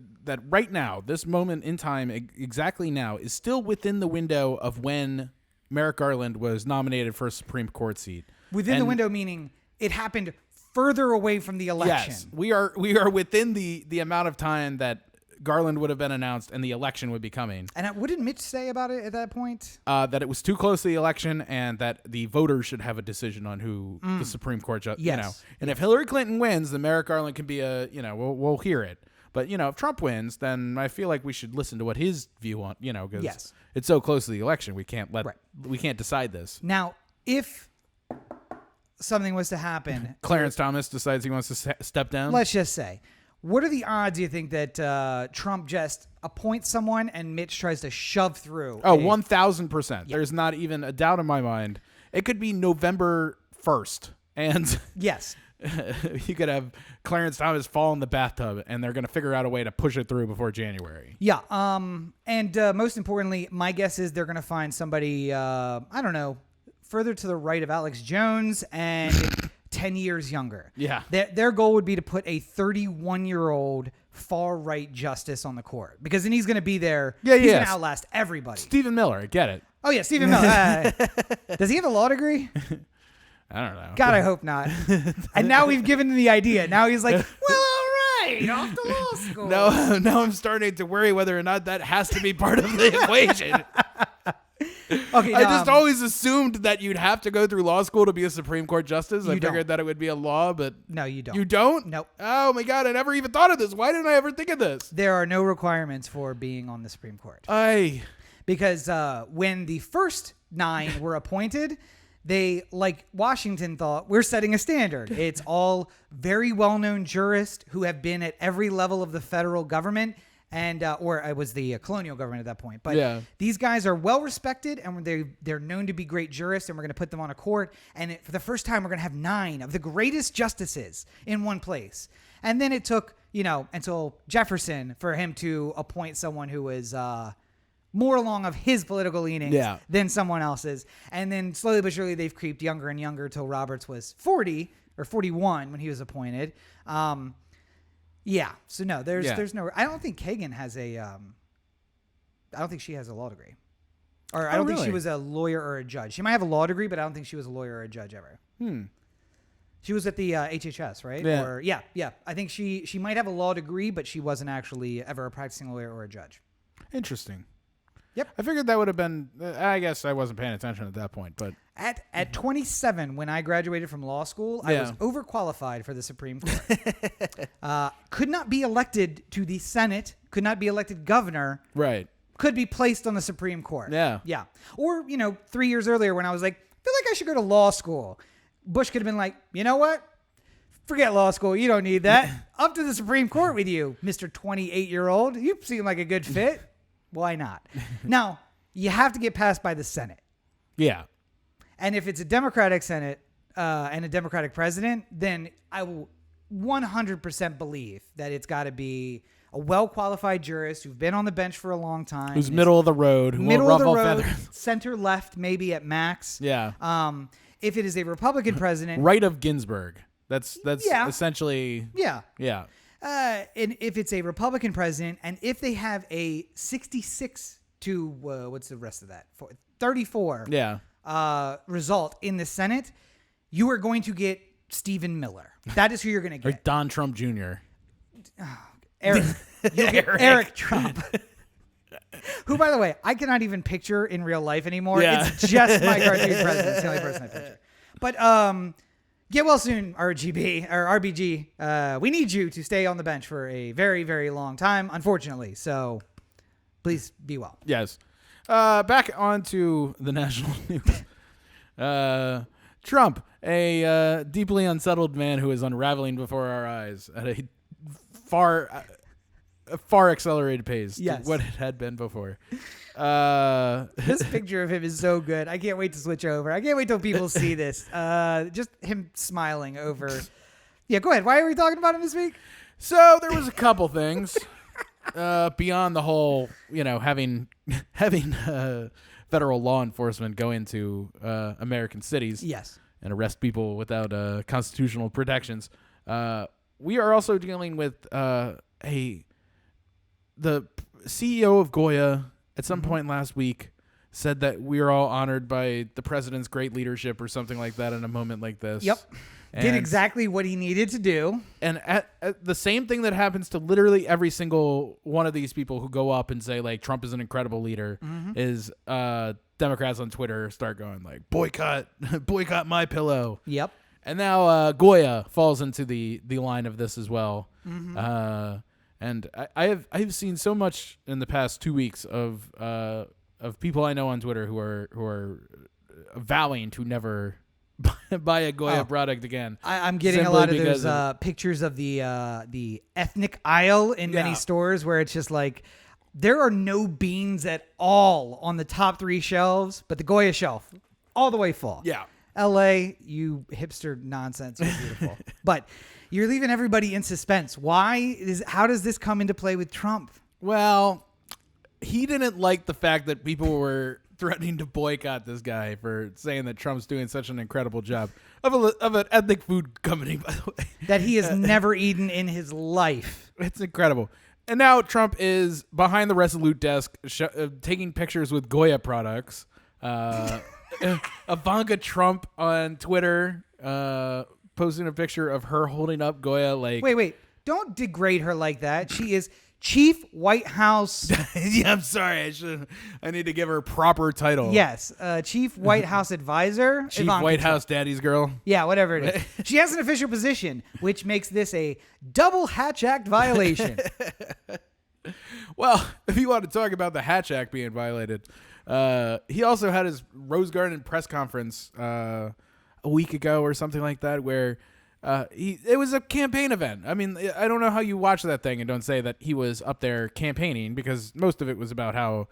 right now, this moment in time, exactly now, is still within the window of when Merrick Garland was nominated for a Supreme Court seat. Within the window meaning it happened further away from the election. Yes, we are within the amount of time that Garland would have been announced and the election would be coming. And what did Mitch say about it at that point? That it was too close to the election and that the voters should have a decision on who the Supreme Court judge. Yes. And if Hillary Clinton wins, then Merrick Garland can be we'll hear it. But if Trump wins, then I feel like we should listen to what his view on because it's so close to the election, we can't decide this. Now, if something was to happen, Clarence Thomas decides he wants to step down. Let's just say, what are the odds, do you think, that Trump just appoints someone and Mitch tries to shove through? 1,000%. There's not even a doubt in my mind. It could be November 1st. And yes. you could have Clarence Thomas fall in the bathtub, and they're going to figure out a way to push it through before January. Yeah. And most importantly, my guess is they're going to find somebody, I don't know, further to the right of Alex Jones and 10 years younger. Yeah. Their goal would be to put a 31-year-old far-right justice on the court, because then he's going to be there. Yeah, he's yeah. going to outlast everybody. Stephen Miller, I get it. Oh, yeah, Stephen Miller. Does he have a law degree? I don't know. God, I hope not. And now we've given him the idea. Now he's like, well, all right, off to law school. No, now I'm starting to worry whether or not that has to be part of the equation. Okay, I just always assumed that you'd have to go through law school to be a Supreme Court justice. I You figured don't. that it would be a law, but No, you don't. you don't? Nope. Oh my God, I never even thought of this. Why didn't I ever think of this? There are no requirements for being on the Supreme Court. Because when the first 9 were appointed, they, like Washington, thought, we're setting a standard. It's all very well-known jurists who have been at every level of the federal government, and or it was the colonial government at that point. But these guys are well-respected, and they're known to be great jurists, and we're going to put them on a court. And for the first time, we're going to have 9 of the greatest justices in one place. And then it took, until Jefferson for him to appoint someone who was more along of his political leanings than someone else's. And then slowly but surely they've creeped younger and younger till Roberts was 40 or 41 when he was appointed. So no, there's no, I don't think Kagan has I don't think she has a law degree. Or I don't think she was a lawyer or a judge. She might have a law degree, but I don't think she was a lawyer or a judge ever. She was at the HHS, right? Yeah. Or yeah. I think she might have a law degree, but she wasn't actually ever a practicing lawyer or a judge. Interesting. Yep. I figured that would have been, I guess I wasn't paying attention at that point, but. At 27, when I graduated from law school, I was overqualified for the Supreme Court. Could not be elected to the Senate, could not be elected governor. Right. Could be placed on the Supreme Court. Yeah. Yeah. Or, 3 years earlier when I was like, I feel like I should go to law school. Bush could have been like, you know what? Forget law school. You don't need that. Up to the Supreme Court with you, Mr. 28-year-old. You seem like a good fit. Why not? Now, you have to get passed by the Senate. Yeah. And if it's a Democratic Senate and a Democratic president, then I will 100% believe that it's got to be a well-qualified jurist who's been on the bench for a long time. Who's middle of the road, who won't ruffle feathers. Center left, maybe at max. Yeah. If it is a Republican president. Right of Ginsburg. That's essentially. Yeah. Yeah. And if it's a Republican president, and if they have a 66 to, what's the rest of that? 34 result in the Senate, you are going to get Stephen Miller. That is who you're going to get. Or Don Trump Jr. Eric Trump. Who, by the way, I cannot even picture in real life anymore. Yeah. It's just my cartoon president. It's the only person I picture. But get well soon, RGB or RBG. We need you to stay on the bench for a very, very long time, unfortunately. So please be well. Yes. Back onto the national news. Trump, a deeply unsettled man who is unraveling before our eyes at a far accelerated pace to what it had been before. This picture of him is so good. I can't wait to switch over. I can't wait till people see this. Just him smiling over. Yeah, go ahead. Why are we talking about him this week? So there was a couple things beyond the whole, having federal law enforcement go into American cities, and arrest people without constitutional protections. We are also dealing with the CEO of Goya at some point last week said that we are all honored by the president's great leadership or something like that in a moment like this. Yep. Did exactly what he needed to do. And at the same thing that happens to literally every single one of these people who go up and say, like, Trump is an incredible leader, is Democrats on Twitter start going, like, boycott my pillow. Yep. And now Goya falls into the line of this as well. And I've seen so much in the past 2 weeks of people I know on Twitter who are vowing to never buy a Goya product again. I'm getting a lot of those pictures of the ethnic aisle in many stores where it's just like there are no beans at all on the top 3 shelves, but the Goya shelf all the way full. Yeah. LA, you hipster nonsense, you're beautiful. But you're leaving everybody in suspense. How does this come into play with Trump? Well, he didn't like the fact that people were threatening to boycott this guy for saying that Trump's doing such an incredible job of an ethnic food company, by the way. That he has never eaten in his life. It's incredible. And now Trump is behind the Resolute desk taking pictures with Goya products. Ivanka Trump on Twitter posting a picture of her holding up Goya like... Wait. Don't degrade her like that. She is Chief White House... Yeah, I'm sorry. I need to give her a proper title. Yes. Chief White House Advisor. Chief Ivanka White Trump. House Daddy's girl. Yeah, whatever it is. She has an official position, which makes this a double Hatch Act violation. Well, if you want to talk about the Hatch Act being violated, he also had his Rose Garden press conference a week ago or something like that, where it was a campaign event. I mean, I don't know how you watch that thing and don't say that he was up there campaigning, because most of it was about how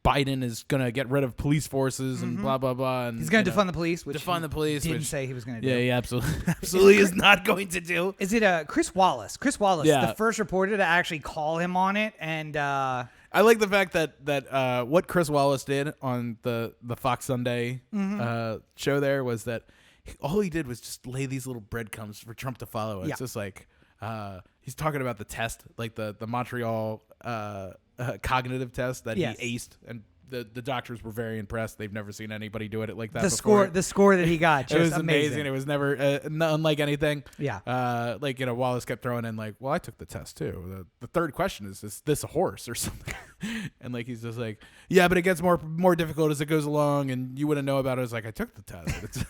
Biden is going to get rid of police forces and blah, blah, blah. And, He's going to defund the police, which defund the police, didn't which, say he was going to do. Yeah, he absolutely is not going to do. Is it Chris Wallace? Chris Wallace, Yeah. the first reporter to actually call him on it. And I like the fact that what Chris Wallace did on the Fox Sunday show there was that all he did was just lay these little breadcrumbs for Trump to follow. It's just like he's talking about the test, like the Montreal cognitive test that Yes. he aced, and the doctors were very impressed. They've never seen anybody do it like that the before. score that he got, just It was amazing. It was never unlike anything. Yeah. Wallace kept throwing in like, well, I took the test too. The third question is this a horse or something? And like he's just like, yeah, but it gets more difficult as it goes along, and you wouldn't know about it. It's like, I took the test.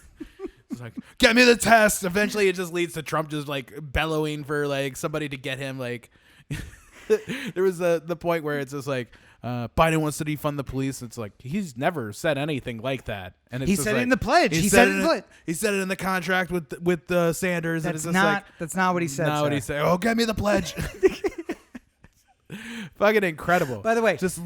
It's like, get me the test. Eventually, it just leads to Trump just like bellowing for like somebody to get him. Like there was the point where it's just like, Biden wants to defund the police. It's like, he's never said anything like that. And it's He just said it like, in the pledge. He said it in the contract with Sanders. And it's just That's not what he said. not what he said. Oh, get me the pledge. Fucking incredible. By the way, just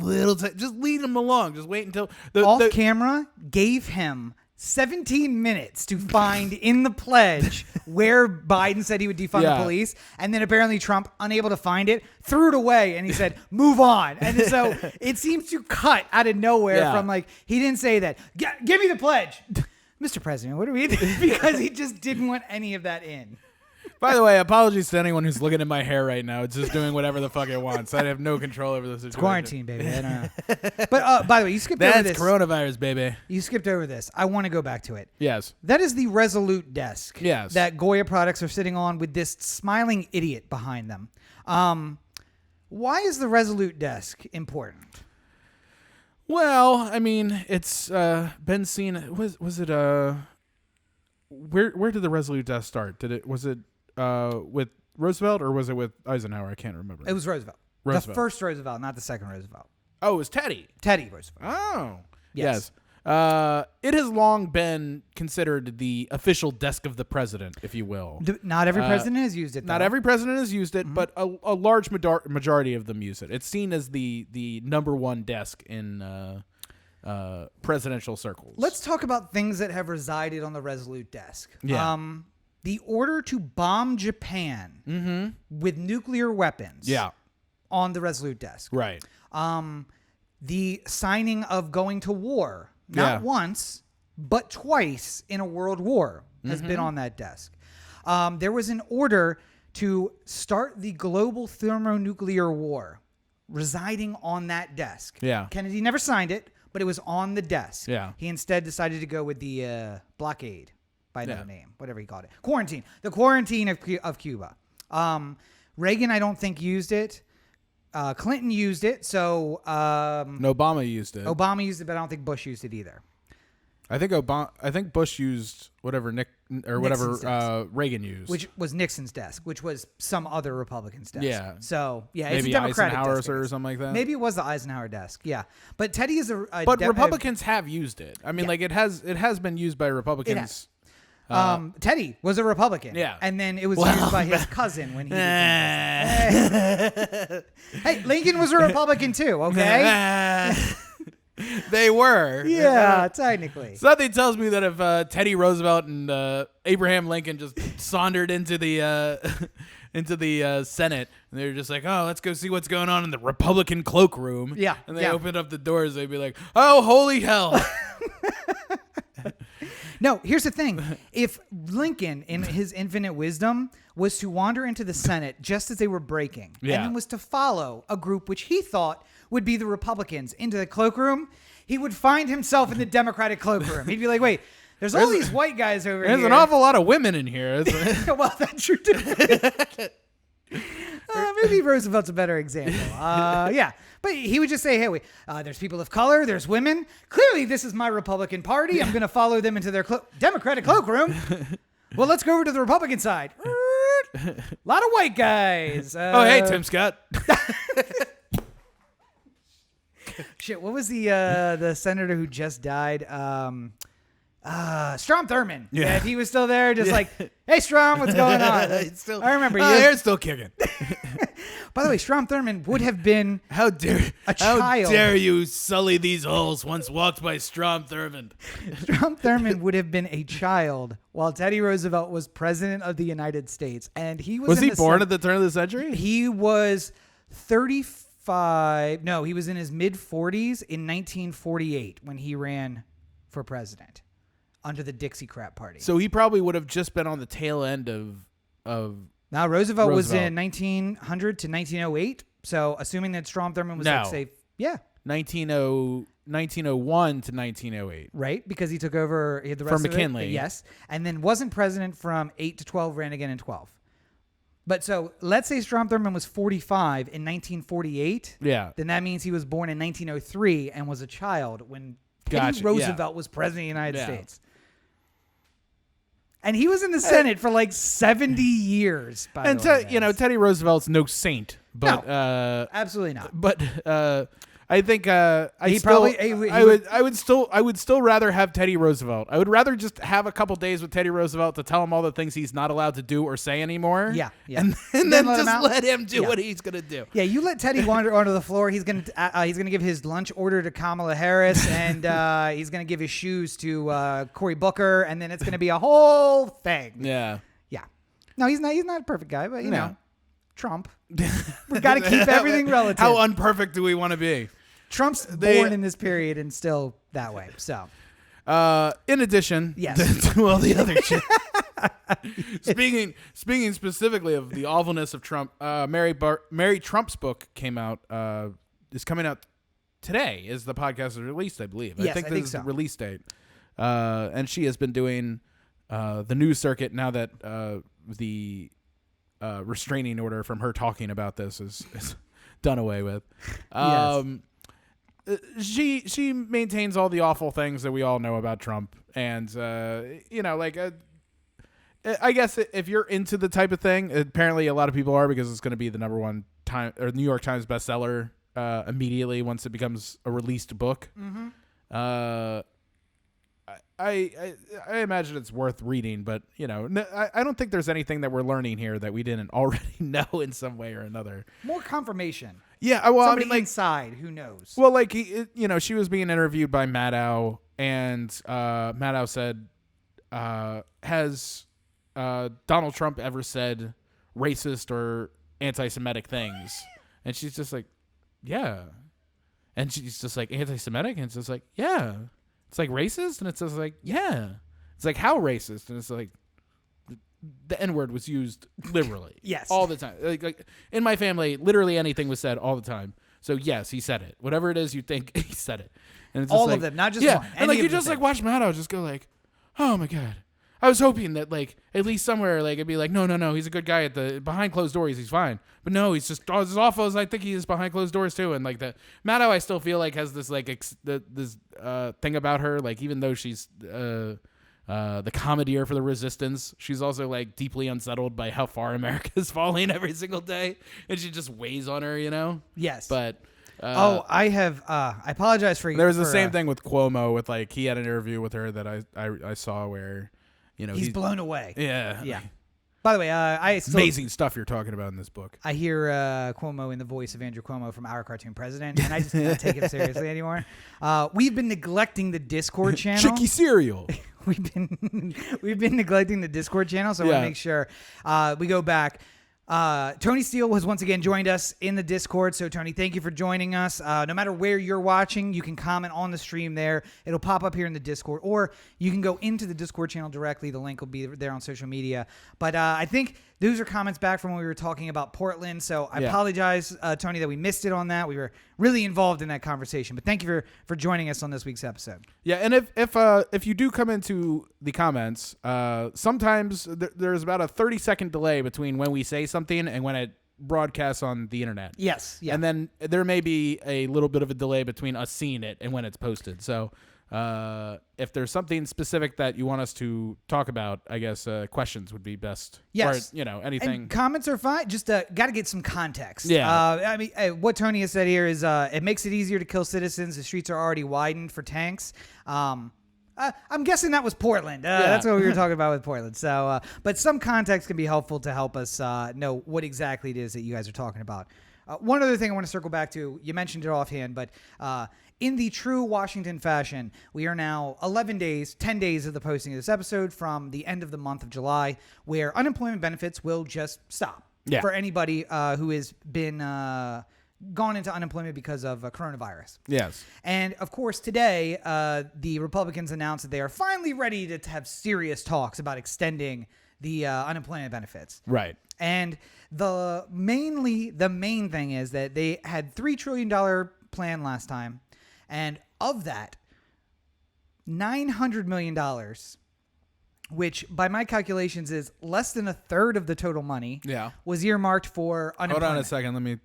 just lead him along. Just wait until off camera gave him 17 minutes to find in the pledge where Biden said he would defund the police, and then apparently Trump, unable to find it, threw it away, and he said, move on. And so it seems to cut out of nowhere from like, he didn't say that. Give me the pledge. Mr. President, what do we do? Because he just didn't want any of that in. By the way, apologies to anyone who's looking at my hair right now. It's just doing whatever the fuck it wants. I have no control over the situation. It's quarantine, baby. I don't know. But by the way, you skipped over this. That's coronavirus, baby. You skipped over this. I want to go back to it. Yes. That is the Resolute desk. Yes. That Goya products are sitting on with this smiling idiot behind them. Why is the Resolute desk important? Well, I mean, it's been seen. Was it where did the Resolute desk start? Was it with Roosevelt or was it with Eisenhower? I can't remember. It was Roosevelt. The first Roosevelt, not the second Roosevelt. Oh, it was Teddy. Teddy Roosevelt. Oh, yes. It has long been considered the official desk of the president, if you will. Not every president has used it, though. Not every president has used it, but a large majority of them use it. It's seen as the number one desk in presidential circles. Let's talk about things that have resided on the Resolute desk. Yeah. The order to bomb Japan with nuclear weapons on the Resolute desk. Right. The signing of going to war, not once, but twice in a world war, has been on that desk. There was an order to start the global thermonuclear war residing on that desk. Yeah. Kennedy never signed it, but it was on the desk. Yeah. He instead decided to go with the blockade. By another name, whatever he called it. Quarantine. The quarantine of Cuba. Reagan, I don't think, used it. Clinton used it. So and Obama used it. Obama used it, but I don't think Bush used it either. I think Bush used whatever Reagan used, which was Nixon's desk, which was some other Republican's desk. Yeah. So maybe it's a Democratic Eisenhower's desk or something like that. Maybe it was the Eisenhower desk. Yeah, but Teddy is but Republicans have used it. I mean, like it has been used by Republicans. Teddy was a Republican. Yeah. And then it was used by his cousin when he became president. Hey, Lincoln was a Republican too, okay? They were. Yeah, technically. Something tells me that if Teddy Roosevelt and Abraham Lincoln just sauntered into the Senate, and they were just like, "Oh, let's go see what's going on in the Republican cloakroom." Yeah, and they yeah. opened up the doors. They'd be like, "Oh, holy hell!" No, here's the thing. If Lincoln, in his infinite wisdom, was to wander into the Senate just as they were breaking, Yeah. and then was to follow a group which he thought would be the Republicans into the cloakroom, he would find himself in the Democratic cloakroom. He'd be like, wait, there's all these white guys over here. There's an awful lot of women in here. Well, that's true too. Maybe Roosevelt's a better example. Yeah. But he would just say, hey, there's people of color, there's women. Clearly, this is my Republican Party. I'm going to follow them into their Democratic cloakroom. Well, let's go over to the Republican side. A lot of white guys. Oh, hey, Tim Scott. Shit, what was the senator who just died? Strom Thurmond. Yeah. If he was still there, just like, hey, Strom, what's going on? I remember you. Hair's still kicking. By the way, Strom Thurmond would have been How dare you sully these halls once walked by Strom Thurmond? Strom Thurmond would have been a child while Teddy Roosevelt was president of the United States, and he was he born at the turn of the century? He was 35. No, he was in his mid 40s in 1948 when he ran for president under the Dixiecrat Party. So he probably would have just been on the tail end of. Now, Roosevelt was in 1900 to 1908. So, assuming that Strom Thurmond was, like, say, 1901 to 1908. Right, because he took over the rest from of McKinley. it. Yes, and then wasn't president from 8 to 12, ran again in 12. But so, let's say Strom Thurmond was 45 in 1948. Yeah. Then that means he was born in 1903 and was a child when Gotcha, Teddy Roosevelt was president of the United States. And he was in the Senate for like 70 years. And Teddy Roosevelt's no saint, but absolutely not. But I think I would still rather have Teddy Roosevelt. I would rather just have a couple days with Teddy Roosevelt to tell him all the things he's not allowed to do or say anymore. Yeah. And then just let him do what he's gonna do. Yeah, you let Teddy wander onto the floor. He's gonna give his lunch order to Kamala Harris, and he's gonna give his shoes to Cory Booker, and then it's gonna be a whole thing. Yeah. No, he's not a perfect guy, but you know, Trump. We got to keep everything relative. How unperfect do we want to be? Trump's born in this period and still that way. So, in addition, to all the other shit. Speaking specifically of the awfulness of Trump, Mary Trump's book is coming out today. Is the podcast is released? I believe. Yes, I think this is the release date. And she has been doing the news circuit now that the restraining order from her talking about this is done away with. She maintains all the awful things that we all know about Trump, and I guess if you're into the type of thing, apparently a lot of people are, because it's going to be the number one New York Times bestseller immediately once it becomes a released book. Mm-hmm. I imagine it's worth reading, but I don't think there's anything that we're learning here that we didn't already know in some way or another. More confirmation. Yeah, well, somebody inside who knows. Well, she was being interviewed by Maddow, and Maddow said, "Has Donald Trump ever said racist or anti-Semitic things?" And she's just like, "Yeah," and she's just like, "Anti-Semitic?" And it's just like, "Yeah." It's like racist, and it's just like, yeah. It's like, how racist? And it's like the N-word was used liberally. Yes. All the time. Like in my family, literally anything was said all the time. So yes, he said it. Whatever it is you think, he said it. And it's just all of them, not just one. And you just watch Maddow just go like, oh my God. I was hoping that at least somewhere it'd be like, no, he's a good guy behind closed doors, he's fine. But no, he's just as awful as I think he is behind closed doors too. And the Maddow, I still feel like has this this thing about her, even though she's the commandeer for the resistance, she's also deeply unsettled by how far America is falling every single day, and she just weighs on her, Yes. But I apologize for you. There was the same thing with Cuomo with he had an interview with her that I saw where. He's blown away. Yeah. Yeah. By the way, I still, amazing stuff you're talking about in this book. I hear Cuomo in the voice of Andrew Cuomo from Our Cartoon President, and I just can't take him seriously anymore. We've been neglecting the Discord channel. Chicky cereal. We've been neglecting the Discord channel, so I want to make sure we go back. Tony Steele has once again joined us in the Discord. So Tony, thank you for joining us. No matter where you're watching, you can comment on the stream there. It'll pop up here in the Discord, or you can go into the Discord channel directly. The link will be there on social media. But I think those are comments back from when we were talking about Portland. So I apologize, Tony, that we missed it on that. We were really involved in that conversation. But thank you for joining us on this week's episode. Yeah, and if you do come into the comments, sometimes there's about a 30-second delay between when we say something and when it broadcasts on the internet. Yes. Yeah. And then there may be a little bit of a delay between us seeing it and when it's posted. So if there's something specific that you want us to talk about, I guess questions would be best. Yes. Or, anything. And comments are fine. Just got to get some context. Yeah. I mean, what Tony has said here is it makes it easier to kill citizens. The streets are already widened for tanks. I'm guessing that was Portland. That's what we were talking about with Portland. So, but some context can be helpful to help us know what exactly it is that you guys are talking about. One other thing I want to circle back to, you mentioned it offhand, but in the true Washington fashion, we are now 10 days of the posting of this episode from the end of the month of July, where unemployment benefits will just stop for anybody who has been gone into unemployment because of coronavirus. Yes. And of course, today, the Republicans announced that they are finally ready to have serious talks about extending the unemployment benefits. Right. And the main thing is that they had $3 trillion plan last time. And of that, $900 million, which by my calculations is less than a third of the total money, was earmarked for unemployment. Hold on a second.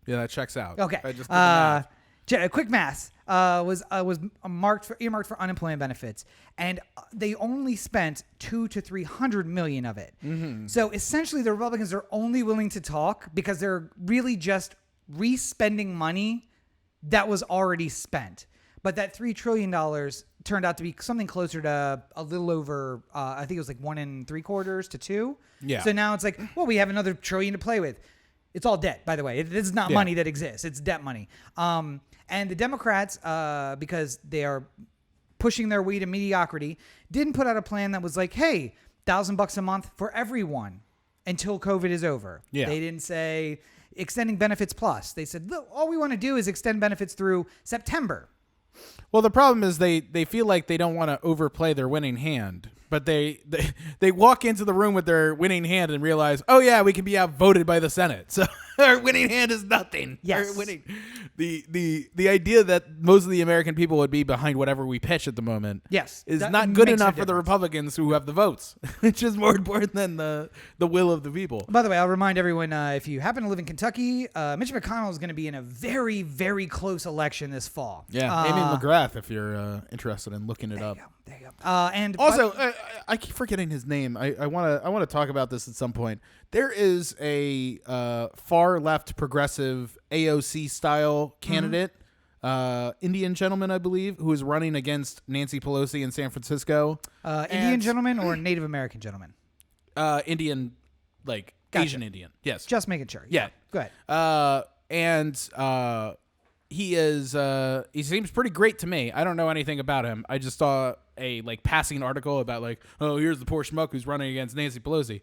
That checks out. Okay. I just did the math. Quick math was earmarked for unemployment benefits, and they only spent $200 to $300 million of it. Mm-hmm. So essentially, the Republicans are only willing to talk because they're really just re-spending money that was already spent. But that $3 trillion turned out to be something closer to a little over, I think it was like 1 3/4 to 2. Yeah. So now it's like, well, we have another trillion to play with. It's all debt, by the way. This is not money that exists. It's debt money. And the Democrats, because they are pushing their way to mediocrity, didn't put out a plan that was like, hey, $1,000 a month for everyone until COVID is over. Yeah. They didn't say extending benefits plus. They said, look, all we want to do is extend benefits through September. Well, the problem is they feel like they don't want to overplay their winning hand, but they walk into the room with their winning hand and realize, oh yeah, we can be outvoted by the Senate. So our winning hand is nothing. Yes. Our winning. The idea that most of the American people would be behind whatever we pitch at the moment is not good enough for the Republicans who have the votes, which is more important than the will of the people. By the way, I'll remind everyone, if you happen to live in Kentucky, Mitch McConnell is going to be in a very, very close election this fall. Yeah, Amy McGrath, if you're interested in looking it up. There you go. And also, I keep forgetting his name. I want to talk about this at some point. There is a far left progressive AOC style candidate, Indian gentleman, I believe, who is running against Nancy Pelosi in San Francisco. Indian gentleman or Native American gentleman? Indian, like gotcha. Asian Indian. Yes. Just making sure. Yeah. Go ahead. He seems pretty great to me. I don't know anything about him. I just saw a passing article about here's the poor schmuck who's running against Nancy Pelosi.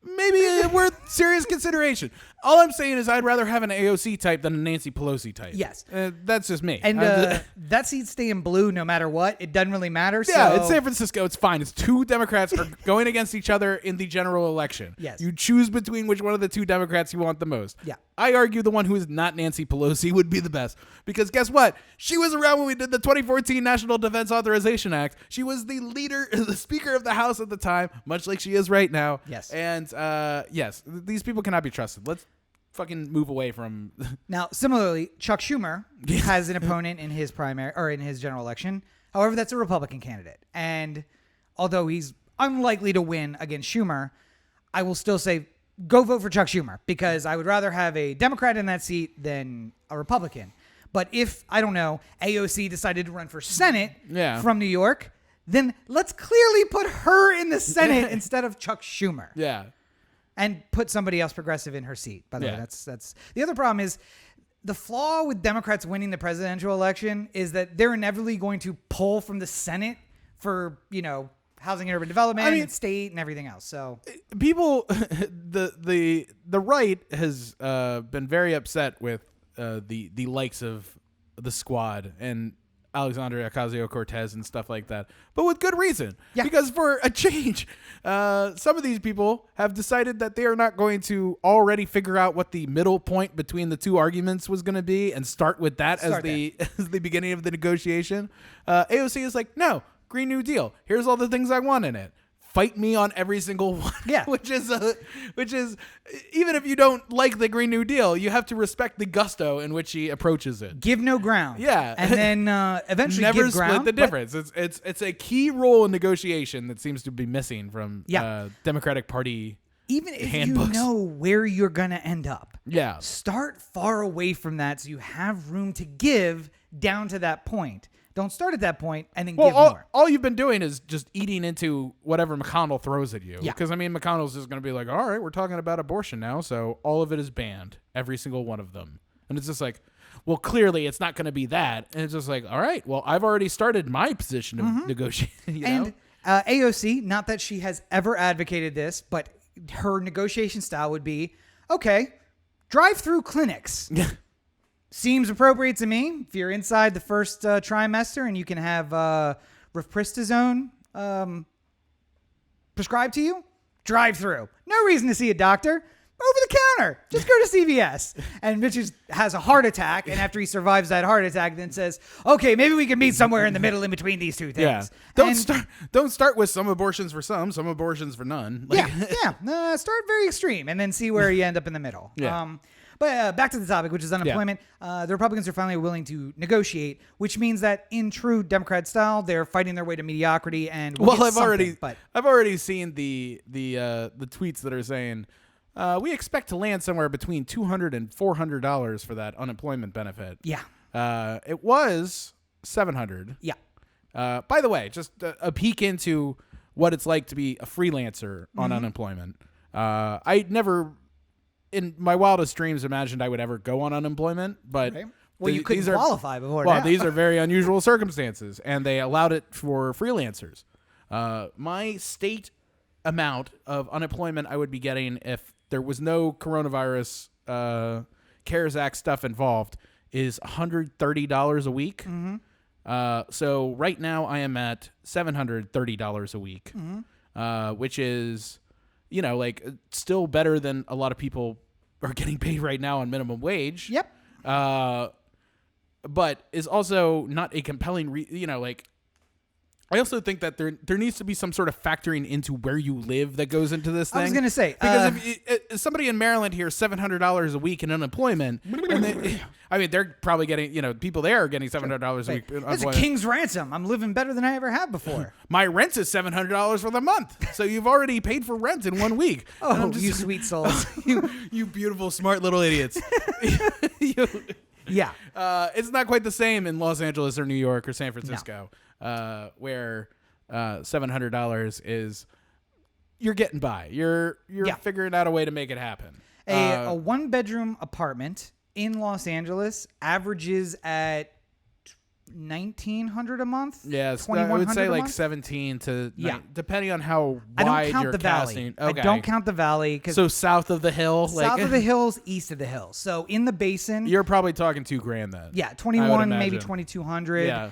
Maybe worth serious consideration. All I'm saying is I'd rather have an AOC type than a Nancy Pelosi type. Yes. That's just me. And that seat's staying blue no matter what. It doesn't really matter. Yeah, so. It's San Francisco. It's fine. It's two Democrats are going against each other in the general election. Yes. You choose between which one of the two Democrats you want the most. Yeah. I argue the one who is not Nancy Pelosi would be the best. Because guess what? She was around when we did the 2014 National Defense Authorization Act. She was the leader, the Speaker of the House at the time, much like she is right now. Yes. And yes, these people cannot be trusted. Let's fucking move away from. Now, similarly, Chuck Schumer has an opponent in his primary or in his general election. However, that's a Republican candidate. And although he's unlikely to win against Schumer, I will still say go vote for Chuck Schumer because I would rather have a Democrat in that seat than a Republican. But if, I don't know, AOC decided to run for Senate from New York, then let's clearly put her in the Senate instead of Chuck Schumer. Yeah. And put somebody else progressive in her seat. By the way, Yeah. that's the other problem is the flaw with Democrats winning the presidential election is that they're inevitably going to pull from the Senate for, housing and urban development and state and everything else. So people, the right has been very upset with the likes of the Squad and Alexandria Ocasio-Cortez and stuff like that, but with good reason. Yeah. Because for a change, some of these people have decided that they are not going to already figure out what the middle point between the two arguments was going to be and start with that as the beginning of the negotiation. AOC is like, no, Green New Deal. Here's all the things I want in it. Fight me on every single one. Yeah. which is even if you don't like the Green New Deal, you have to respect the gusto in which he approaches it. give no ground. Yeah. And then eventually Never give split ground. the difference. It's a key role in negotiation that seems to be missing from Democratic Party Even if handbooks. you know where you're going to end up, Yeah. start far away from that so you have room to give down to that point. Don't start at that point and then give more. All you've been doing is just eating into whatever McConnell throws at you. Yeah. Because, McConnell's just going to be like, all right, we're talking about abortion now, so all of it is banned. Every single one of them. And it's just like, well, clearly it's not going to be that. And it's just like, all right, well, I've already started my position of negotiating. And AOC, not that she has ever advocated this, but her negotiation style would be, okay, drive-through clinics. Seems appropriate to me. If you're inside the first trimester and you can have rifpristazone prescribed to you, drive through. No reason to see a doctor. Over the counter. Just go to CVS. And Mitch has a heart attack, and after he survives that heart attack, then says, "Okay, maybe we can meet somewhere in the middle in between these two things." Yeah. Don't start with some abortions for some abortions for none. Start very extreme, and then see where you end up in the middle. Yeah. But back to the topic, which is unemployment. The Republicans are finally willing to negotiate, which means that in true Democrat style, they're fighting their way to mediocrity. And I've already seen the tweets that are saying we expect to land somewhere between $200 and $400 for that unemployment benefit. Yeah. It was $700. Yeah. By the way, just a peek into what it's like to be a freelancer on unemployment. I never, in my wildest dreams, imagined I would ever go on unemployment, but well, you couldn't qualify before. Well, these are very unusual circumstances, and they allowed it for freelancers. My state amount of unemployment I would be getting if there was no coronavirus CARES Act stuff involved is $130 a week. So right now I am at $730 a week, which is, still better than a lot of people are getting paid right now on minimum wage. Yep. But is also not a compelling, I also think that there needs to be some sort of factoring into where you live that goes into this thing. I was going to say. Because if somebody in Maryland hears $700 a week in unemployment, and they're probably getting, people there are getting $700 a week in It's unemployment. a king's ransom. I'm living better than I ever have before. My rent is $700 for the month. So you've already paid for rent in 1 week. Oh, you sweet souls. you beautiful, smart little idiots. Yeah. It's not quite the same in Los Angeles or New York or San Francisco. No. Where $700 is you're getting by. You're figuring out a way to make it happen. A one-bedroom apartment in Los Angeles averages at $1,900 a month. Yes, I would say like 17 to depending on how wide you're casting. Okay. I don't count the valley. So south of the hill, south of the hills, east of the hills. So in the basin, you're probably talking $2,000 then. Yeah, 21, maybe 2,200. Yeah.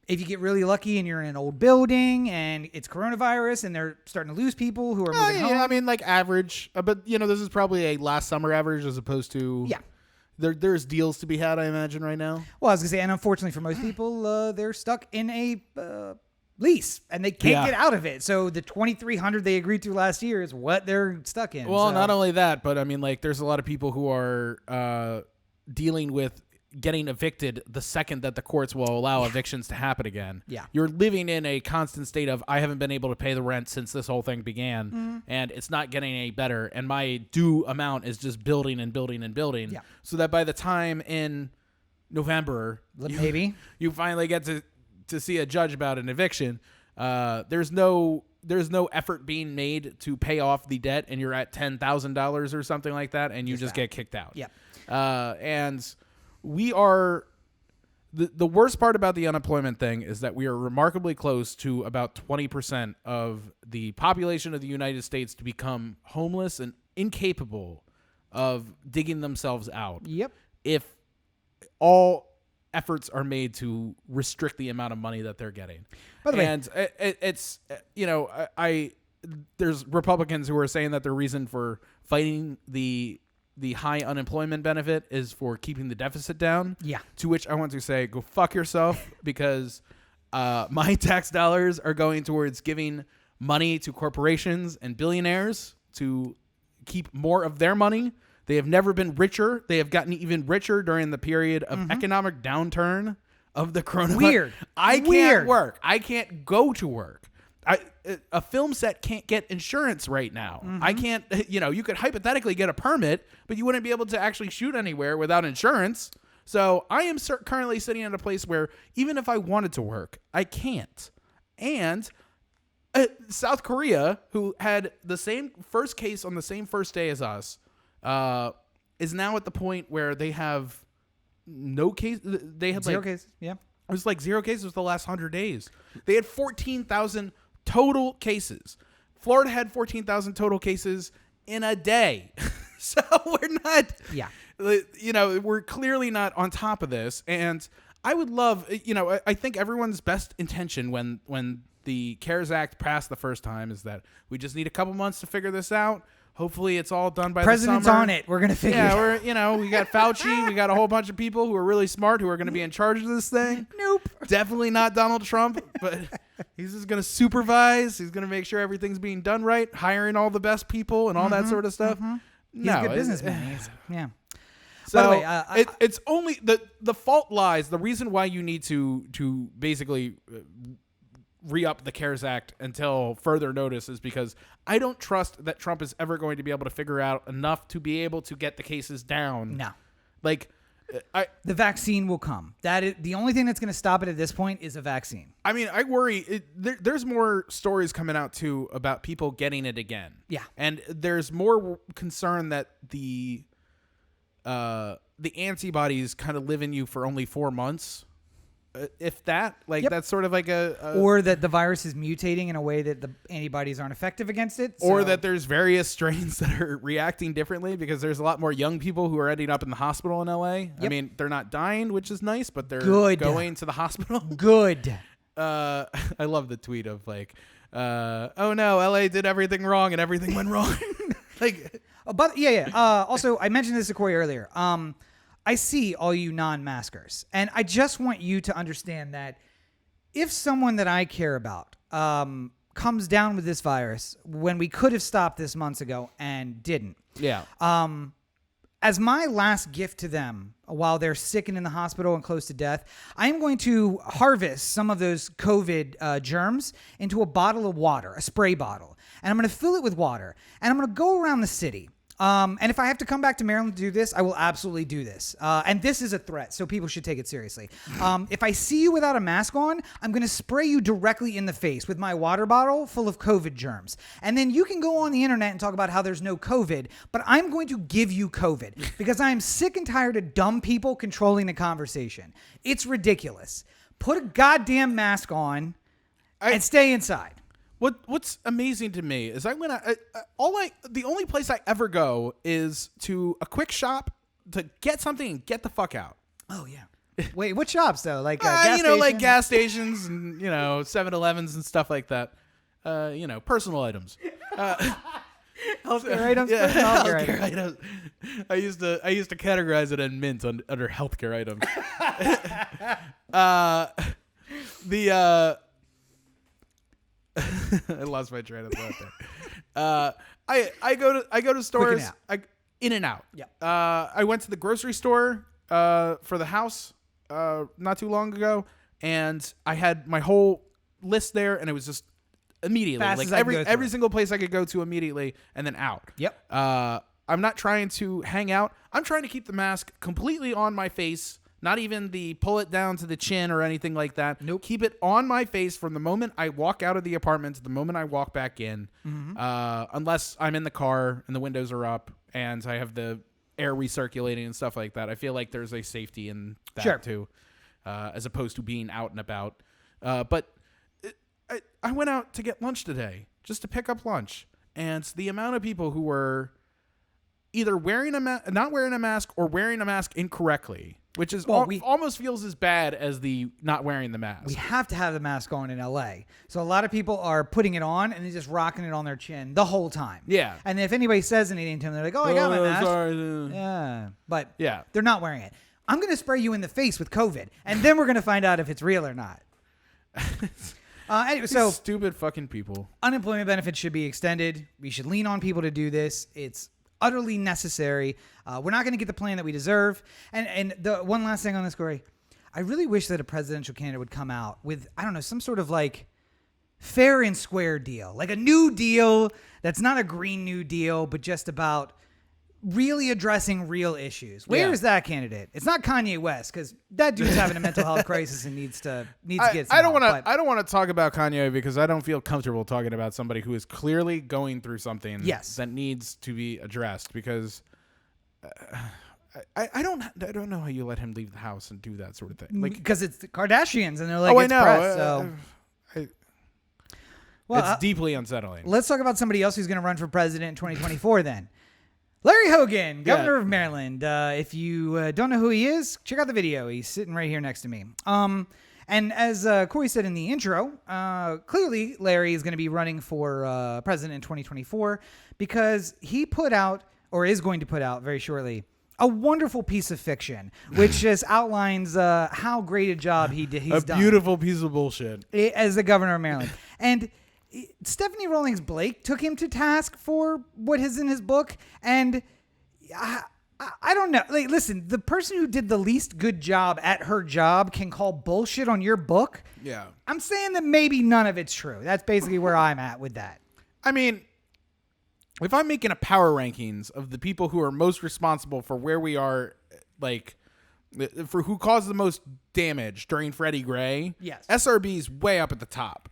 If you get really lucky and you're in an old building and it's coronavirus and they're starting to lose people who are moving home. I mean, like average, but this is probably a last summer average as opposed to There's deals to be had, I imagine, right now. Well, I was gonna say, and unfortunately for most people, they're stuck in a lease and they can't get out of it. So the $2,300 they agreed to last year is what they're stuck in. Well, not only that, but I mean, like, there's a lot of people who are dealing with getting evicted the second that the courts will allow evictions to happen again. Yeah. You're living in a constant state of, I haven't been able to pay the rent since this whole thing began, and it's not getting any better, and my due amount is just building and building and building. Yeah. So that by the time in November, maybe you finally get to to see a judge about an eviction, there's no effort being made to pay off the debt, and you're at $10,000 or something like that, and you just get kicked out. Yeah. And we are the worst part about the unemployment thing is that we are remarkably close to about 20% of the population of the United States to become homeless and incapable of digging themselves out. Yep. If all efforts are made to restrict the amount of money that they're getting. By the way, and it's, there's Republicans who are saying that their reason for fighting the high unemployment benefit is for keeping the deficit down. Yeah. To which I want to say, go fuck yourself, because my tax dollars are going towards giving money to corporations and billionaires to keep more of their money. They have never been richer. They have gotten even richer during the period of economic downturn of the coronavirus. Weird. I can't work. I can't go to work. A film set can't get insurance right now. I can't, you could hypothetically get a permit, but you wouldn't be able to actually shoot anywhere without insurance. So I am currently sitting at a place where even if I wanted to work, I can't. And South Korea, who had the same first case on the same first day as us, is now at the point where they have no case. They had zero cases. Yeah. It was like 0 cases for the last 100 days. They had 14,000 total cases. Florida had 14,000 total cases in a day. So we're not, we're clearly not on top of this. And I would love, I think everyone's best intention when the CARES Act passed the first time is that we just need a couple months to figure this out. Hopefully it's all done by President's the summer. on it. We're going to figure it out. We got Fauci. We got a whole bunch of people who are really smart who are going to be in charge of this thing. Nope. Definitely not Donald Trump, but he's just going to supervise. He's going to make sure everything's being done right, hiring all the best people and all that sort of stuff. He's a good businessman. Yeah. So by the way, it's only the fault lies. The reason why you need to basically re-up the CARES Act until further notice is because I don't trust that Trump is ever going to be able to figure out enough to be able to get the cases down. No. The vaccine will come. That is the only thing that's going to stop it at this point is a vaccine. I mean, I worry. There's more stories coming out too about people getting it again. Yeah. And there's more concern that the antibodies kind of live in you for only 4 months. If that, that's sort of like or that the virus is mutating in a way that the antibodies aren't effective against it. Or that there's various strains that are reacting differently because there's a lot more young people who are ending up in the hospital in LA. Yep. I mean, they're not dying, which is nice, but they're going to the hospital. Good. I love the tweet of oh no, LA did everything wrong and everything went wrong. Also, I mentioned this to Corey earlier. I see all you non-maskers, and I just want you to understand that if someone that I care about comes down with this virus when we could have stopped this months ago and didn't, as my last gift to them while they're sick and in the hospital and close to death, I am going to harvest some of those COVID germs into a bottle of water, a spray bottle, and I'm going to fill it with water, and I'm going to go around the city. And if I have to come back to Maryland to do this, I will absolutely do this. And this is a threat, so people should take it seriously. If I see you without a mask on, I'm going to spray you directly in the face with my water bottle full of COVID germs. And then you can go on the internet and talk about how there's no COVID, but I'm going to give you COVID because I'm sick and tired of dumb people controlling the conversation. It's ridiculous. Put a goddamn mask on and stay inside. What's amazing to me is the only place I ever go is to a quick shop to get something and get the fuck out. Oh yeah. Wait, what shops though? Like gas stations? Like gas stations and 7-Elevens and stuff like that. Personal items. Healthcare items. Yeah, healthcare items. I used to categorize it in Mint under healthcare items. I lost my train of thought there. I go to stores. In and out. Yeah. I went to the grocery store for the house not too long ago, and I had my whole list there, and it was just immediately Fast every single place I could go to immediately, and then out. Yep. I'm not trying to hang out. I'm trying to keep the mask completely on my face, Not even the pull it down to the chin or anything like that. Nope. Keep it on my face from the moment I walk out of the apartment to the moment I walk back in. Unless I'm in the car and the windows are up and I have the air recirculating and stuff like that. I feel like there's a safety in that too, as opposed to being out and about. But I went out to get lunch today, just to pick up lunch. And the amount of people who were either not wearing a mask or wearing a mask incorrectly, which is almost feels as bad as the not wearing the mask. We have to have the mask on in LA. So a lot of people are putting it on and they're just rocking it on their chin the whole time. Yeah. And if anybody says anything to them, they're like, I got my mask. Sorry. Yeah. But yeah, they're not wearing it. I'm going to spray you in the face with COVID, and then we're going to find out if it's real or not. Anyway, so stupid fucking people. Unemployment benefits should be extended. We should lean on people to do this. It's utterly necessary. We're not going to get the plan that we deserve. And the one last thing on this story, I really wish that a presidential candidate would come out with, I don't know, some sort of like fair and square deal, like a new deal that's not a Green New Deal, but just about really addressing real issues. Where is that candidate? It's not Kanye West, because that dude's having a mental health crisis and needs to get some help. I don't want to talk about Kanye because I don't feel comfortable talking about somebody who is clearly going through something that needs to be addressed, because I don't know how you let him leave the house and do that sort of thing. Like, because it's the Kardashians and they're like, it's press, so. It's deeply unsettling. Let's talk about somebody else who's going to run for president in 2024 then. Larry Hogan, governor of Maryland. If you don't know who he is, check out the video. He's sitting right here next to me. And as Corey said in the intro, clearly Larry is going to be running for president in 2024 because he put out, or is going to put out very shortly, a wonderful piece of fiction, which just outlines how great a job he's done. A beautiful piece of bullshit. As the governor of Maryland. And Stephanie Rawlings Blake took him to task for what is in his book, and I don't know. Like, listen, the person who did the least good job at her job can call bullshit on your book. Yeah, I'm saying that maybe none of it's true. That's basically where I'm at with that. I mean, if I'm making a power rankings of the people who are most responsible for where we are, like, for who caused the most damage during Freddie Gray, yes, SRB's way up at the top.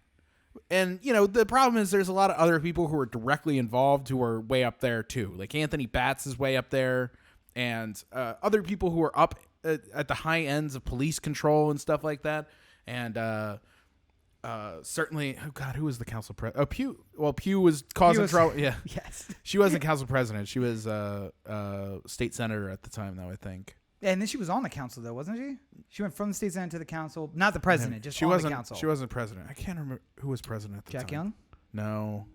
And, you know, the problem is there's a lot of other people who are directly involved who are way up there, too. Like Anthony Batts is way up there, and other people who are up at the high ends of police control and stuff like that. And certainly, oh, God, who was the council president? Oh, Pugh. Well, Pugh was causing trouble. Yeah. Yes. She wasn't council president. She was state senator at the time, though, I think. And then she was on the council, though, wasn't she? She went from the state senate to the council. Not the president, just on the council. She wasn't president. I can't remember who was president at the time. Jack Young? No.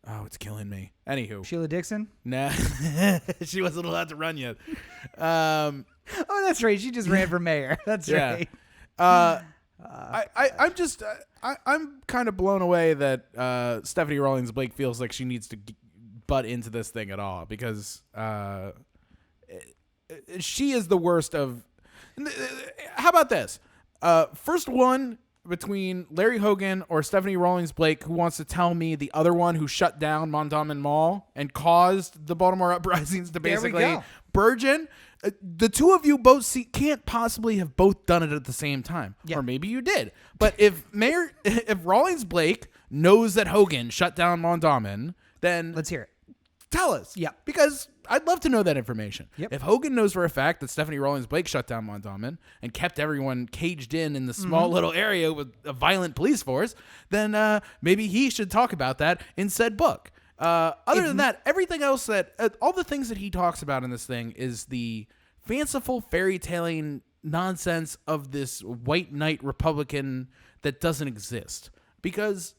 Oh, it's killing me. Anywho. Sheila Dixon? Nah. She wasn't allowed to run yet. Oh, that's right. She just ran for mayor. That's right. I'm kind of blown away that Stephanie Rawlings Blake feels like she needs to butt into this thing at all, because she is the worst of. How about this? First one between Larry Hogan or Stephanie Rawlings Blake, who wants to tell me the other one who shut down Mondawmin Mall and caused the Baltimore uprisings to basically burgeon. The two of you both can't possibly have both done it at the same time. Yeah. Or maybe you did. But if Rawlings Blake knows that Hogan shut down Mondawmin, then let's hear it. Tell us. Yeah. Because I'd love to know that information. Yep. If Hogan knows for a fact that Stephanie Rawlings Blake shut down Mondawmin and kept everyone caged in the small little area with a violent police force, then maybe he should talk about that in said book. Other than that, everything else that all the things that he talks about in this thing is the fanciful fairy tailing nonsense of this white knight Republican that doesn't exist. Because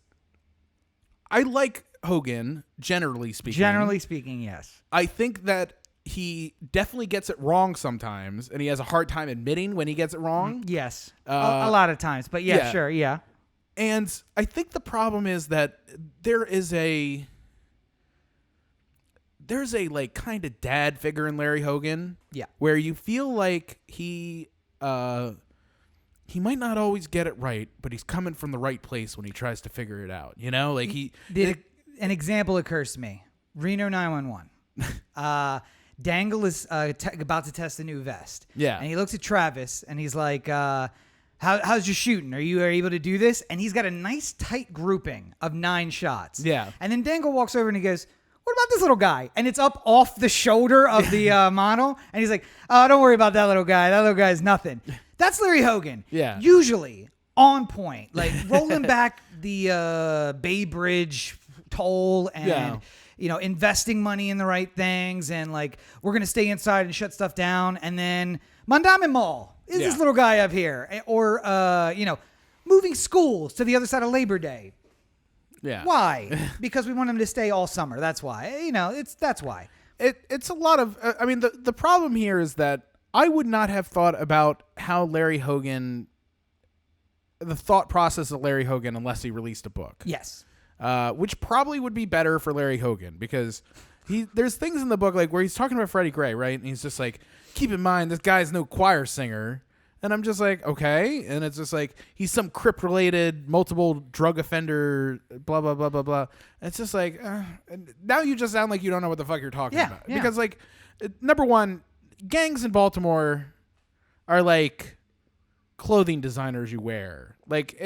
I like Hogan, generally speaking. Generally speaking, yes. I think that he definitely gets it wrong sometimes, and he has a hard time admitting when he gets it wrong. Yes, a lot of times. But yeah, sure, yeah. And I think the problem is that there's a like kind of dad figure in Larry Hogan. Yeah. Where you feel like he might not always get it right, but he's coming from the right place when he tries to figure it out. You know, like an example occurs to me. Reno 911. Dangle is about to test a new vest. Yeah. And he looks at Travis and he's like, how's your shooting? Are you able to do this? And he's got a nice tight grouping of 9 shots. Yeah. And then Dangle walks over and he goes, what about this little guy? And it's up off the shoulder of the model. And he's like, oh, don't worry about that little guy. That little guy's nothing. That's Larry Hogan. Yeah. Usually on point. Like rolling back the Bay Bridge toll and, investing money in the right things. And like, we're going to stay inside and shut stuff down. And then Mondawmin Mall is this little guy up here. Or, moving schools to the other side of Labor Day. Yeah. Why? Because we want them to stay all summer. That's why. That's why. It's a lot of. I mean, the problem here is that I would not have thought about how Larry Hogan, the thought process of Larry Hogan, unless he released a book. Yes. Which probably would be better for Larry Hogan because there's things in the book like where he's talking about Freddie Gray, right? And he's just like, keep in mind this guy's no choir singer. And I'm just like, okay. And it's just like, he's some Crip-related, multiple drug offender, blah, blah, blah, blah, blah. And it's just like, and now you just sound like you don't know what the fuck you're talking about. Yeah. Because, like, number one, gangs in Baltimore are like clothing designers you wear. Like,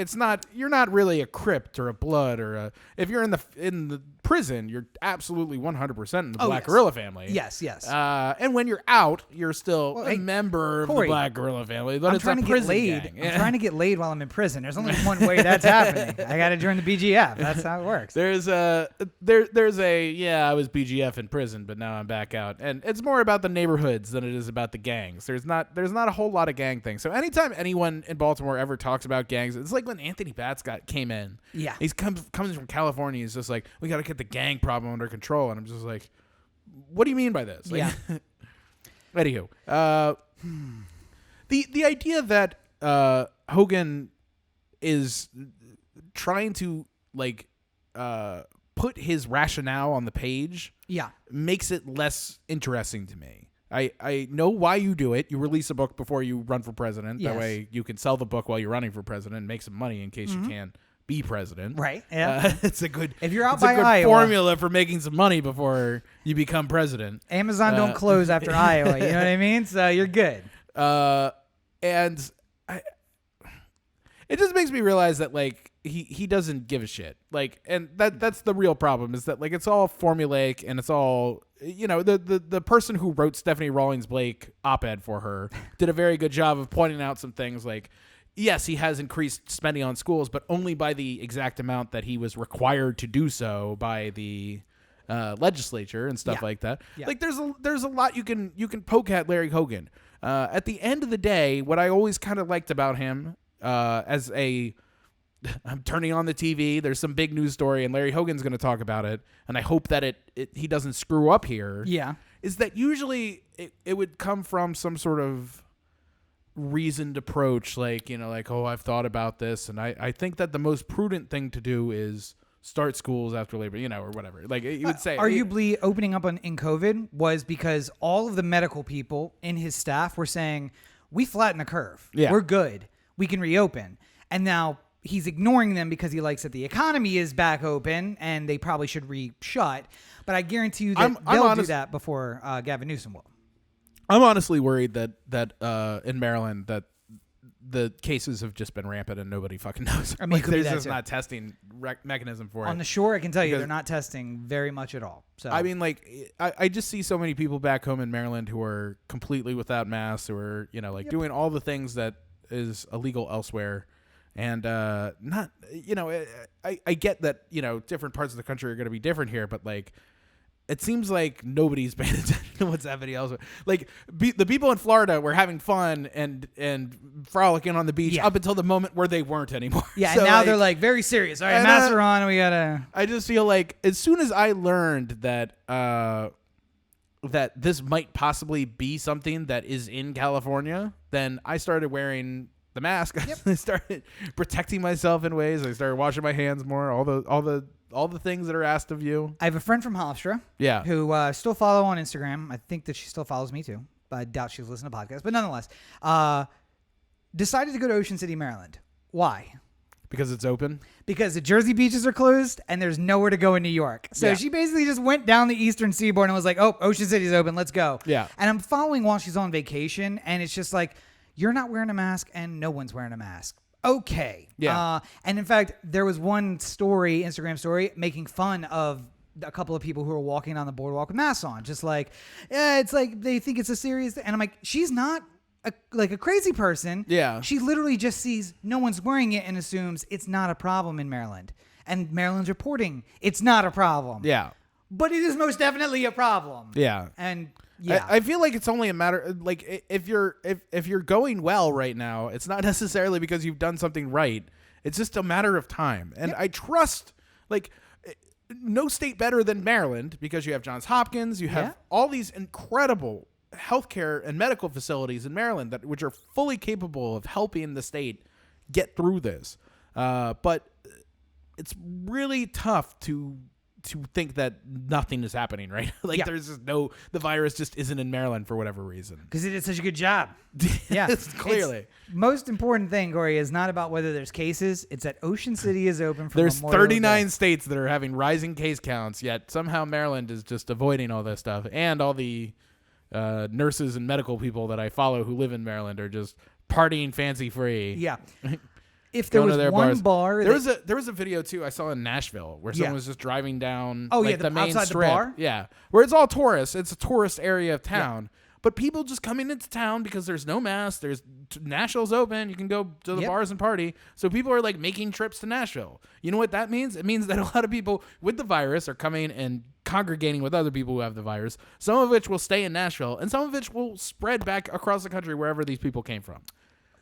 you're not really a Crip or a Blood or a, if you're in the prison, you're absolutely 100% in the Black Gorilla family. Yes. And when you're out, you're still a member of the Black Gorilla family, but it's a prison gang. I'm trying to get laid while I'm in prison. There's only one way that's happening. I got to join the BGF. That's how it works. I was BGF in prison, but now I'm back out. And it's more about the neighborhoods than it is about the gangs. There's not a whole lot of gang things. So anytime anyone in Baltimore ever talks about gangs, it's like when Anthony Batts came in. Yeah. He's comes from California. He's just like, we got to get the gang problem under control. And I'm just like, what do you mean by this? Like, yeah. Anywho, the idea that Hogan is trying to like put his rationale on the page makes it less interesting to me. I know why you do it. You release a book before you run for president. Yes. That way you can sell the book while you're running for president and make some money in case you can't be president. Right. Yeah. It's a good if you're out it's by a good Iowa, formula for making some money before you become president. Amazon don't close after Iowa. You know what I mean? So you're good. And it just makes me realize that like he doesn't give a shit. Like, and that's the real problem is that like it's all formulaic and it's all, you know, the person who wrote Stephanie Rawlings Blake op-ed for her did a very good job of pointing out some things like, yes, he has increased spending on schools, but only by the exact amount that he was required to do so by the legislature and stuff like that. Yeah. Like there's a lot you can poke at Larry Hogan. At the end of the day, what I always kind of liked about him I'm turning on the TV, there's some big news story and Larry Hogan's going to talk about it, and I hope that he doesn't screw up here. Yeah. Is that usually it would come from some sort of reasoned approach, like, you know, like, oh, I've thought about this, and I think that the most prudent thing to do is start schools after labor, you know, or whatever. Like you would say, arguably opening up in COVID was because all of the medical people in his staff were saying, we flattened the curve. Yeah. We're good. We can reopen. And now he's ignoring them because he likes that the economy is back open and they probably should re-shut. But I guarantee you that they'll do that before Gavin Newsom will. I'm honestly worried that in Maryland that the cases have just been rampant and nobody fucking knows. I mean, like, there's just not testing mechanism for it. On the shore, I can tell you they're not testing very much at all. So I mean, like, I just see so many people back home in Maryland who are completely without masks, who are, you know, like doing all the things that is illegal elsewhere. And not, you know, I get that, you know, different parts of the country are going to be different here, but like, it seems like nobody's paying attention to what's happening elsewhere. Like the people in Florida were having fun and frolicking on the beach up until the moment where they weren't anymore. Yeah, so and now like, they're like very serious. All right, masks are on. We gotta. I just feel like as soon as I learned that that this might possibly be something that is in California, then I started wearing the mask. Yep. I started protecting myself in ways. I started washing my hands more. All the things that are asked of you. I have a friend from Hofstra. Yeah. Who still follow on Instagram. I think that she still follows me too. But I doubt she's listening to podcasts. But nonetheless, decided to go to Ocean City, Maryland. Why? Because it's open? Because the Jersey beaches are closed and there's nowhere to go in New York. So she basically just went down the eastern seaboard and was like, oh, Ocean City's open. Let's go. Yeah. And I'm following while she's on vacation. And it's just like, you're not wearing a mask and no one's wearing a mask. Okay. Yeah. And in fact, there was one story, Instagram story, making fun of a couple of people who are walking on the boardwalk with masks on. Just like, yeah, it's like they think it's a serious thing. And I'm like, she's not like a crazy person. Yeah. She literally just sees no one's wearing it and assumes it's not a problem in Maryland. And Maryland's reporting it's not a problem. Yeah. But it is most definitely a problem. Yeah. And yeah. I feel like it's only a matter like if you're going well right now, it's not necessarily because you've done something right. It's just a matter of time. And I trust like no state better than Maryland because you have Johns Hopkins, you have all these incredible healthcare and medical facilities in Maryland which are fully capable of helping the state get through this. But it's really tough to think that nothing is happening, right? Like there's just the virus just isn't in Maryland for whatever reason. Because it did such a good job. Yeah. Clearly. Most important thing, Corey, is not about whether there's cases. It's that Ocean City is open for There's Memorial 39 Day. states that are having rising case counts, yet somehow Maryland is just avoiding all this stuff. And all the nurses and medical people that I follow who live in Maryland are just partying fancy free. Yeah. If there was one bar, there was a video too I saw in Nashville where someone was just driving down the main outside strip. the bar? Yeah, where it's all tourists. It's a tourist area of town. But people just coming into town because there's no mask. There's Nashville's open. You can go to the bars and party. So people are like making trips to Nashville. You know what that means? It means that a lot of people with the virus are coming and congregating with other people who have the virus. Some of which will stay in Nashville, and some of which will spread back across the country wherever these people came from.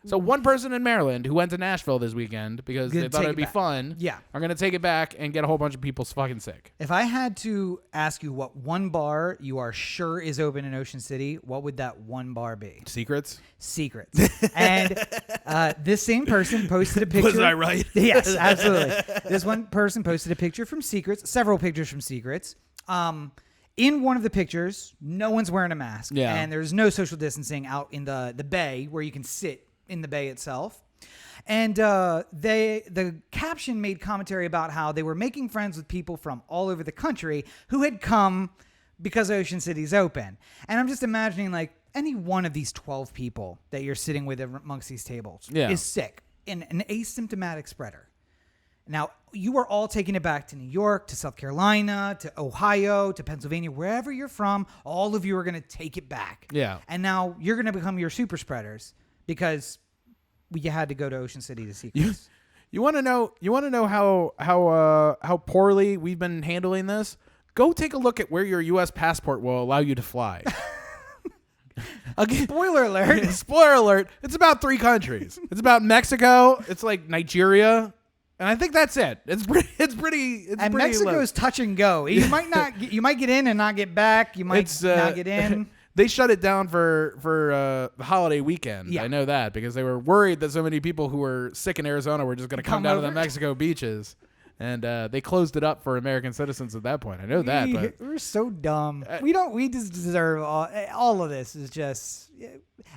So one person in Maryland who went to Nashville this weekend because they thought it'd be fun, are going to take it back and get a whole bunch of people fucking sick. If I had to ask you what one bar you are sure is open in Ocean City, what would that one bar be? Secrets? Secrets. And this same person posted a picture. Was I right? Yes, absolutely. This one person posted a picture from Secrets, several pictures from Secrets. In one of the pictures, no one's wearing a mask. Yeah. And there's no social distancing out in the bay where you can sit in the bay itself. And the caption made commentary about how they were making friends with people from all over the country who had come because Ocean City's open. And I'm just imagining like any one of these 12 people that you're sitting with amongst these tables is sick and an asymptomatic spreader. Now, you are all taking it back to New York, to South Carolina, to Ohio, to Pennsylvania, wherever you're from, all of you are going to take it back. Yeah. And now you're going to become your super spreaders. Because you had to go to Ocean City to see this. You want to know? You want to know how poorly we've been handling this? Go take a look at where your U.S. passport will allow you to fly. Spoiler alert! Spoiler alert! It's about 3 countries. It's about Mexico. It's like Nigeria, and I think that's it. It's pretty. And Mexico's touch and go. You might not. You might get in and not get back. You might not get in. They shut it down for the holiday weekend. Yeah. I know that because they were worried that so many people who were sick in Arizona were just going to come down to the Mexico beaches. And they closed it up for American citizens at that point. I know that. But we're so dumb. We just deserve all of this. Is just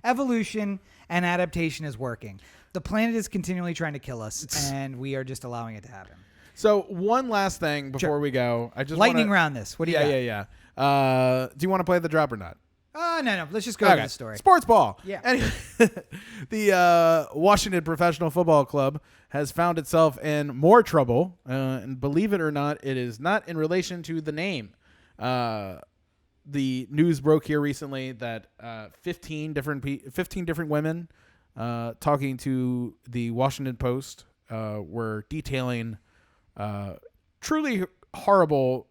evolution and adaptation is working. The planet is continually trying to kill us, and we are just allowing it to happen. So one last thing before we go. I just lightning round this. What do you got? Yeah. Do you want to play the drop or not? No. Let's just go to the story. Sports ball. Yeah. Anyway, the Washington Professional Football Club has found itself in more trouble. And believe it or not, it is not in relation to the name. The news broke here recently that 15 different women talking to the Washington Post were detailing truly horrible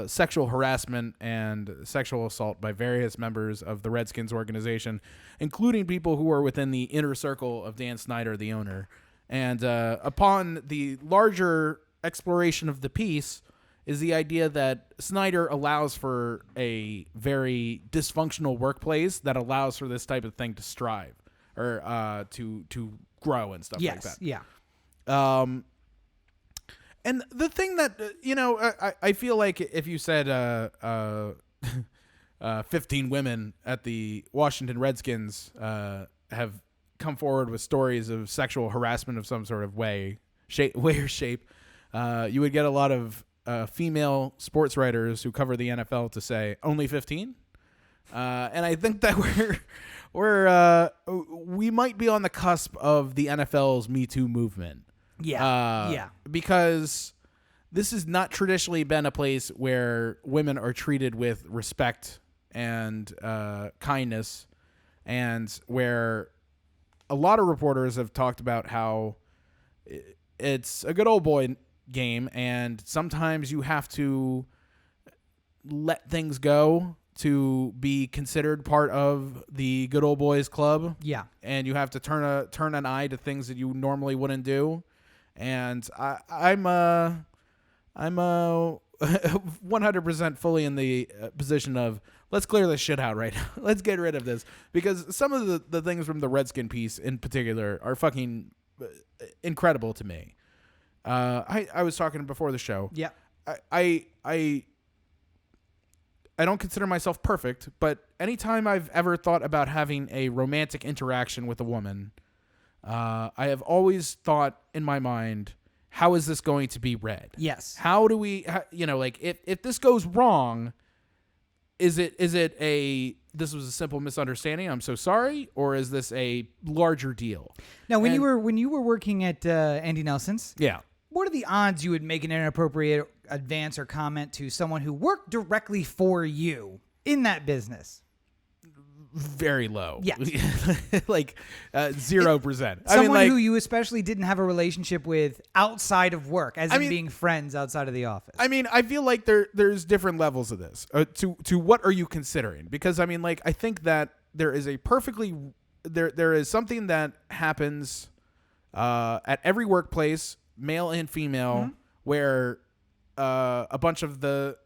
sexual harassment and sexual assault by various members of the Redskins organization, including people who are within the inner circle of Dan Snyder, the owner. And upon the larger exploration of the piece is the idea that Snyder allows for a very dysfunctional workplace that allows for this type of thing to strive or to grow and stuff like that. Yeah. And the thing that, I feel like if you said 15 women at the Washington Redskins have come forward with stories of sexual harassment of some sort of way, shape, you would get a lot of female sports writers who cover the NFL to say only 15. And I think that we might be on the cusp of the NFL's Me Too movement. Yeah. Because this has not traditionally been a place where women are treated with respect and kindness, and where a lot of reporters have talked about how it's a good old boy game, and sometimes you have to let things go to be considered part of the good old boys club. Yeah. And you have to turn an eye to things that you normally wouldn't do. And I'm 100% fully in the position of, let's clear this shit out right now. Let's get rid of this, because some of the things from the Redskin piece in particular are fucking incredible to me. I was talking before the show. Yeah. I don't consider myself perfect, but anytime I've ever thought about having a romantic interaction with a woman, I have always thought in my mind, how is this going to be read? Yes. How do we, like, if this goes wrong, is it this was a simple misunderstanding, I'm so sorry, or is this a larger deal? Now, when you were working at Andy Nelson's, yeah, what are the odds you would make an inappropriate advance or comment to someone who worked directly for you in that business? Very low. Yeah. Like 0%. Someone who you especially didn't have a relationship with outside of work, as in being friends outside of the office. I mean, I feel like there's different levels of this. To what are you considering? Because I mean, like, I think that there is there is something that happens at every workplace, male and female, mm-hmm. where a bunch of the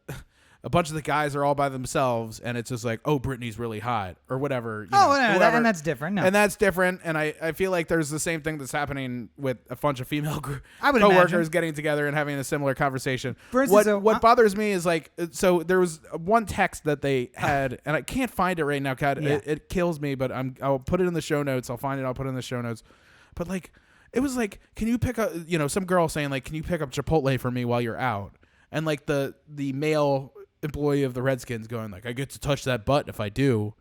guys are all by themselves, and it's just like, oh, Brittany's really hot, or whatever. And that's different. No. And that's different. And I feel like there's the same thing that's happening with a bunch of female coworkers imagine. Getting together and having a similar conversation. For instance, what bothers me is, like, so there was one text that they had, and I can't find it right now. God, yeah. it kills me, but I'll put it in the show notes. I'll find it. I'll put it in the show notes. But, like, it was like, can you pick up, some girl saying, like, can you pick up Chipotle for me while you're out? And, like, the male employee of the Redskins going, like, I get to touch that butt if I do.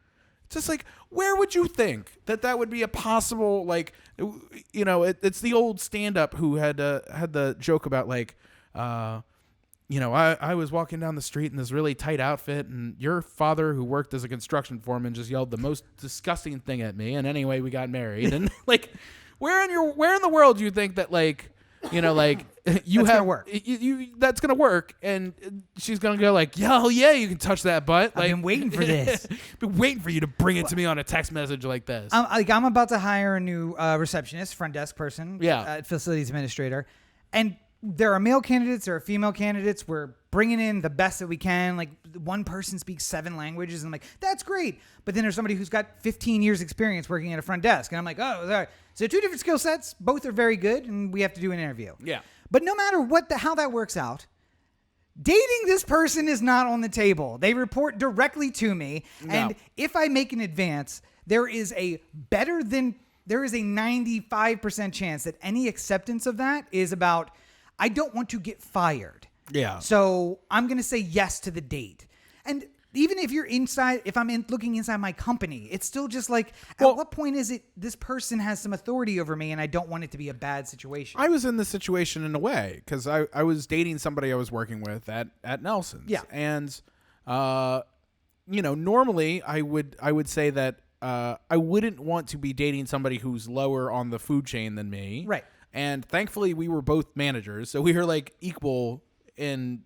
It's just like, where would you think that would be a possible, like, it's the old stand-up who had the joke about, like, I was walking down the street in this really tight outfit, and your father, who worked as a construction foreman, just yelled the most disgusting thing at me, and anyway, we got married. And, like, where in the world do you think that, like, like, gonna work. That's gonna work, and she's gonna go, like, yeah, you can touch that butt. I've been waiting for this. Been waiting for you to bring it to me on a text message like this. I'm about to hire a new receptionist, front desk person, facilities administrator, and there are male candidates, there are female candidates. We're bringing in the best that we can. Like, one person speaks 7 languages, and I'm like, that's great. But then there's somebody who's got 15 years experience working at a front desk, and I'm like, oh, sorry. So 2 different skill sets, both are very good, and we have to do an interview. Yeah. But no matter how that works out, dating this person is not on the table. They report directly to me, and if I make an advance, there is a 95% chance that any acceptance of that is about, I don't want to get fired. Yeah. So I'm going to say yes to the date. And even if you're inside, if I'm looking inside my company, it's still just like, at what point is it this person has some authority over me and I don't want it to be a bad situation? I was in this situation in a way because I was dating somebody I was working with at Nelson's. Yeah. And, normally I would say that I wouldn't want to be dating somebody who's lower on the food chain than me. Right. And thankfully we were both managers. So we were, like, equal in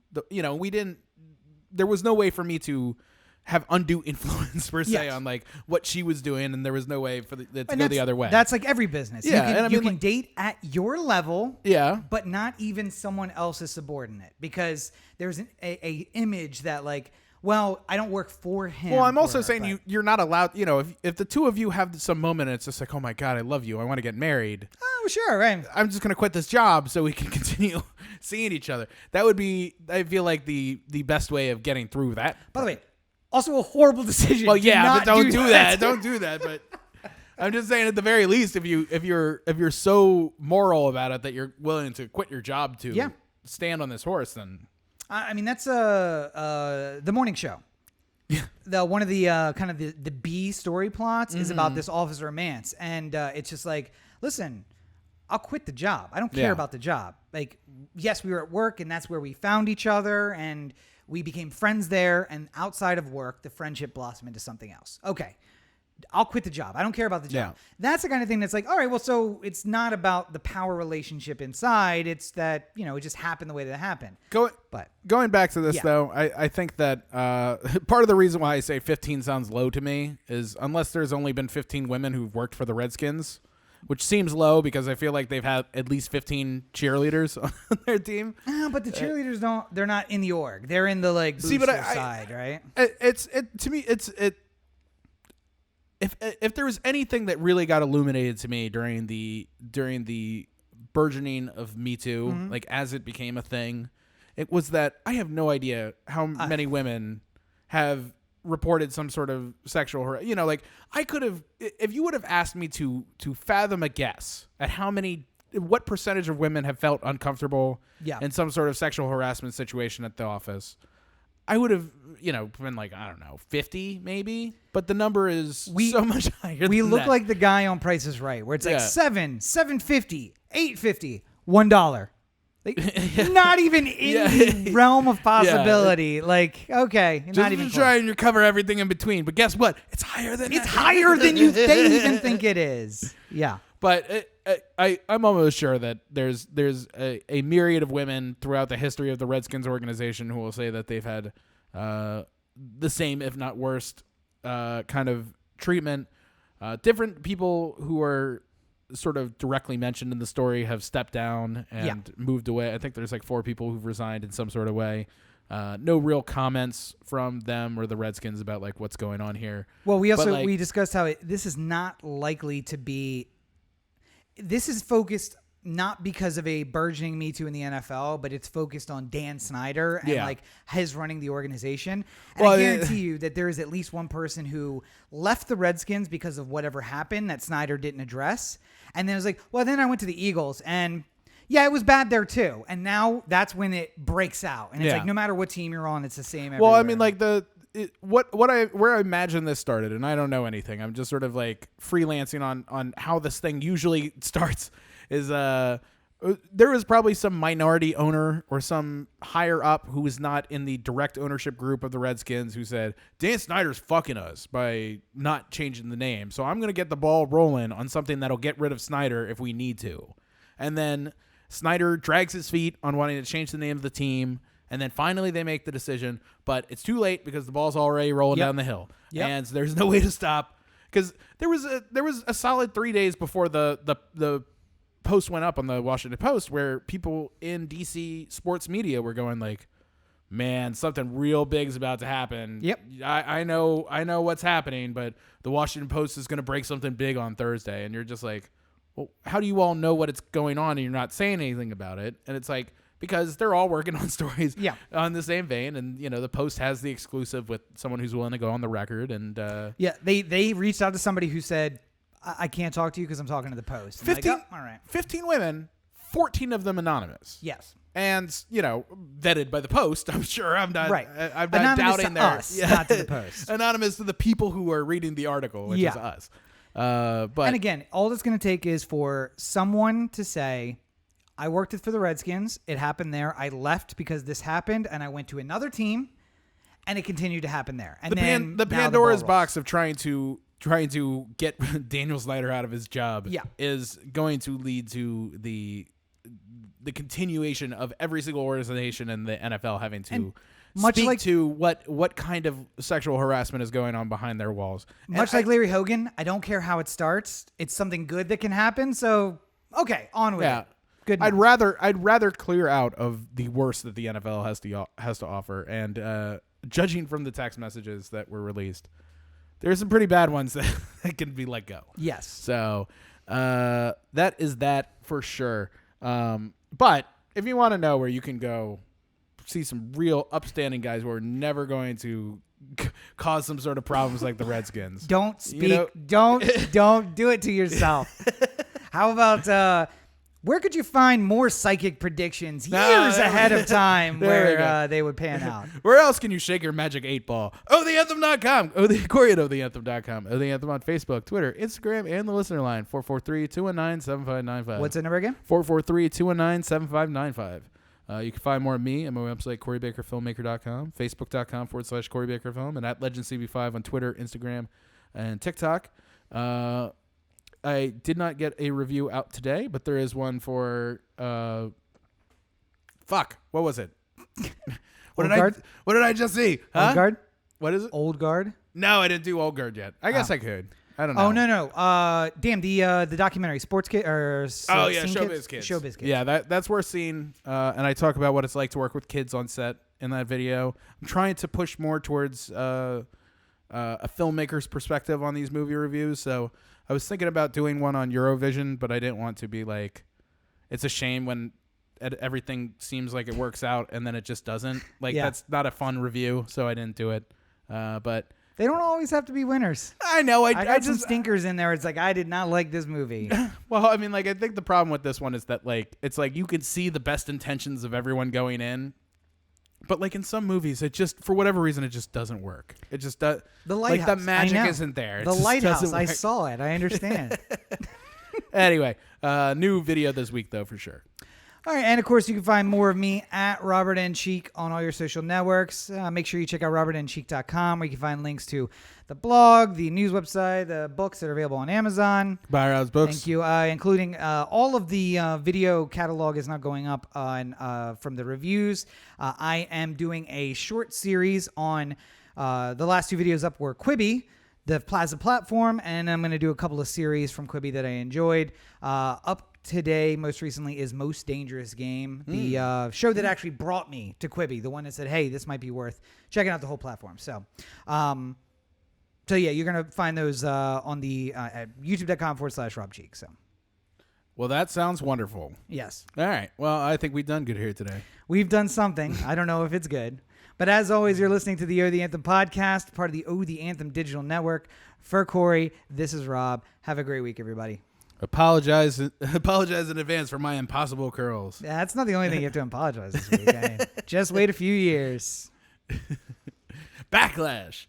there was no way for me to have undue influence per se on, like, what she was doing, and there was no way for it to go the other way. That's like every business. Yeah, you can date at your level, yeah, but not even someone else's subordinate, because there's a image that, like, well, I don't work for him. Well, I'm also saying you're not allowed, if the two of you have some moment and it's just like, oh my God, I love you, I want to get married. Oh, sure, right. I'm just going to quit this job so we can continue seeing each other. That would be, I feel like, the best way of getting through that. By the way, also a horrible decision. Well, yeah, but don't do that. Don't do that. But I'm just saying, at the very least, if you're so moral about it that you're willing to quit your job to stand on this horse, then I mean, that's the morning show. Yeah. One of the kind of the B story plots is about this Officer Mance, and it's just like, listen, I'll quit the job. I don't care about the job. Like, yes, we were at work, and that's where we found each other, and we became friends there. And outside of work, the friendship blossomed into something else. Okay. I'll quit the job. I don't care about the job. Yeah. That's the kind of thing that's like, all right, well, so it's not about the power relationship inside. It's that, it just happened the way that it happened. Going back to this, though, I think that part of the reason why I say 15 sounds low to me is unless there's only been 15 women who've worked for the Redskins, which seems low because I feel like they've had at least 15 cheerleaders on their team. But the cheerleaders they're not in the org. They're in the side, right? To me, if there was anything that really got illuminated to me during the burgeoning of Me Too, like as it became a thing, it was that I have no idea how many women have reported some sort of sexual harassment. Like I could have, if you would have asked me to fathom a guess at what percentage of women have felt uncomfortable in some sort of sexual harassment situation at the office, I would have, been like, I don't know, 50 maybe, but the number is so much higher. We look like the guy on Price is Right, where it's like $7.50, $8.50, $1. Like, not even in the realm of possibility. Yeah. Like, okay, just not even trying to cover everything in between, but guess what? It's higher than they even think it is. Yeah, but I'm almost sure that there's a myriad of women throughout the history of the Redskins organization who will say that they've had the same, if not worst, kind of treatment. Different people who are sort of directly mentioned in the story have stepped down and moved away. I think there's like 4 people who've resigned in some sort of way. No real comments from them or the Redskins about like what's going on here. Well, we discussed how this is not likely to be. This is focused not because of a burgeoning Me Too in the NFL, but it's focused on Dan Snyder and like his running the organization. And I guarantee you that there is at least one person who left the Redskins because of whatever happened that Snyder didn't address. And then it was like, well, then I went to the Eagles and it was bad there too. And now that's when it breaks out. And it's like, no matter what team you're on, it's the same everywhere. Well, I mean, like where I imagine this started, and I don't know anything. I'm just sort of like freelancing on how this thing usually starts. Is there was probably some minority owner or some higher up who was not in the direct ownership group of the Redskins who said, Dan Snyder's fucking us by not changing the name. So I'm going to get the ball rolling on something that'll get rid of Snyder if we need to. And then Snyder drags his feet on wanting to change the name of the team. And then finally they make the decision, but it's too late because the ball's already rolling down the hill. Yep. And so there's no way to stop. Because there was a solid 3 days before the post went up on the Washington Post where people in DC sports media were going like, man, something real big is about to happen. Yep. I know what's happening, but the Washington Post is going to break something big on Thursday. And you're just like, well, how do you all know what it's going on and you're not saying anything about it? And it's like, because they're all working on stories on the same vein. And, the Post has the exclusive with someone who's willing to go on the record. And they reached out to somebody who said, I can't talk to you because I'm talking to the Post. 15, like, all right. 15 women, 14 of them anonymous. Yes. And, vetted by the Post. I'm sure I'm not, right. I'm not doubting their us, not to the Post. Anonymous to the people who are reading the article, which is us. And again, all that's going to take is for someone to say, I worked it for the Redskins. It happened there. I left because this happened, and I went to another team, and it continued to happen there. And the Pandora's box of trying to get Daniel Snyder out of his job is going to lead to the continuation of every single organization in the NFL having to speak to what kind of sexual harassment is going on behind their walls. Much like Larry Hogan, I don't care how it starts. It's something good that can happen. So, okay, on with it. Good. I'd rather clear out of the worst that the NFL has to offer. And judging from the text messages that were released, there's some pretty bad ones that can be let go. Yes. So that is that for sure. But if you want to know where you can go see some real upstanding guys who are never going to cause some sort of problems like the Redskins. Don't speak. Don't do it to yourself. How about where could you find more psychic predictions years ahead of time where they would pan out? Where else can you shake your magic 8-ball? OTheAnthem.com. Corey at OTheAnthem.com. O The Anthem on Facebook, Twitter, Instagram, and the listener line, 443-219-7595. What's the number again? 443-219-7595. You can find more of me at my website, CoreyBakerFilmmaker.com, Facebook.com/CoreyBakerFilm, and at LegendCB5 on Twitter, Instagram, and TikTok. I did not get a review out today, but there is one for what was it? What did I just see? Huh? Old Guard? What is it? Old Guard? No, I didn't do Old Guard yet. I guess I could. I don't know. Oh no. Damn, the documentary Sports Kid or Showbiz Kids. Showbiz Kids. Yeah, that's worth seeing. And I talk about what it's like to work with kids on set in that video. I'm trying to push more towards a filmmaker's perspective on these movie reviews. So I was thinking about doing one on Eurovision, but I didn't want to be like, it's a shame when everything seems like it works out and then it just doesn't. Like, that's not a fun review, so I didn't do it. But they don't always have to be winners. I know. I got some stinkers in there. It's like, I did not like this movie. Well, I mean, like, I think the problem with this one is that, like, it's like you can see the best intentions of everyone going in. But like in some movies, it just, for whatever reason, it just doesn't work. It just does. The lighthouse. Like the magic isn't there. The lighthouse. I saw it. I understand. Anyway, new video this week though, for sure. All right, and of course, you can find more of me at Robert N. Cheek on all your social networks. Make sure you check out robertncheek.com, where you can find links to the blog, the news website, the books that are available on Amazon. Buy Rob's books. Thank you. Including all of the video catalog is not going up on from the reviews. I am doing a short series on the last two videos up were Quibi, the Plaza platform, and I'm going to do a couple of series from Quibi that I enjoyed. Up today, most recently, is Most Dangerous Game, the show that actually brought me to Quibi, the one that said, hey, this might be worth checking out the whole platform. So yeah, you're going to find those on the at youtube.com/Rob Cheek. So. Well, that sounds wonderful. Yes. All right. Well, I think we've done good here today. We've done something. I don't know if it's good. But as always, you're listening to the O The Anthem podcast, part of the O The Anthem digital network. For Corey, this is Rob. Have a great week, everybody. Apologize in advance for my impossible curls. That's not the only thing you have to apologize this week. Just wait a few years. Backlash.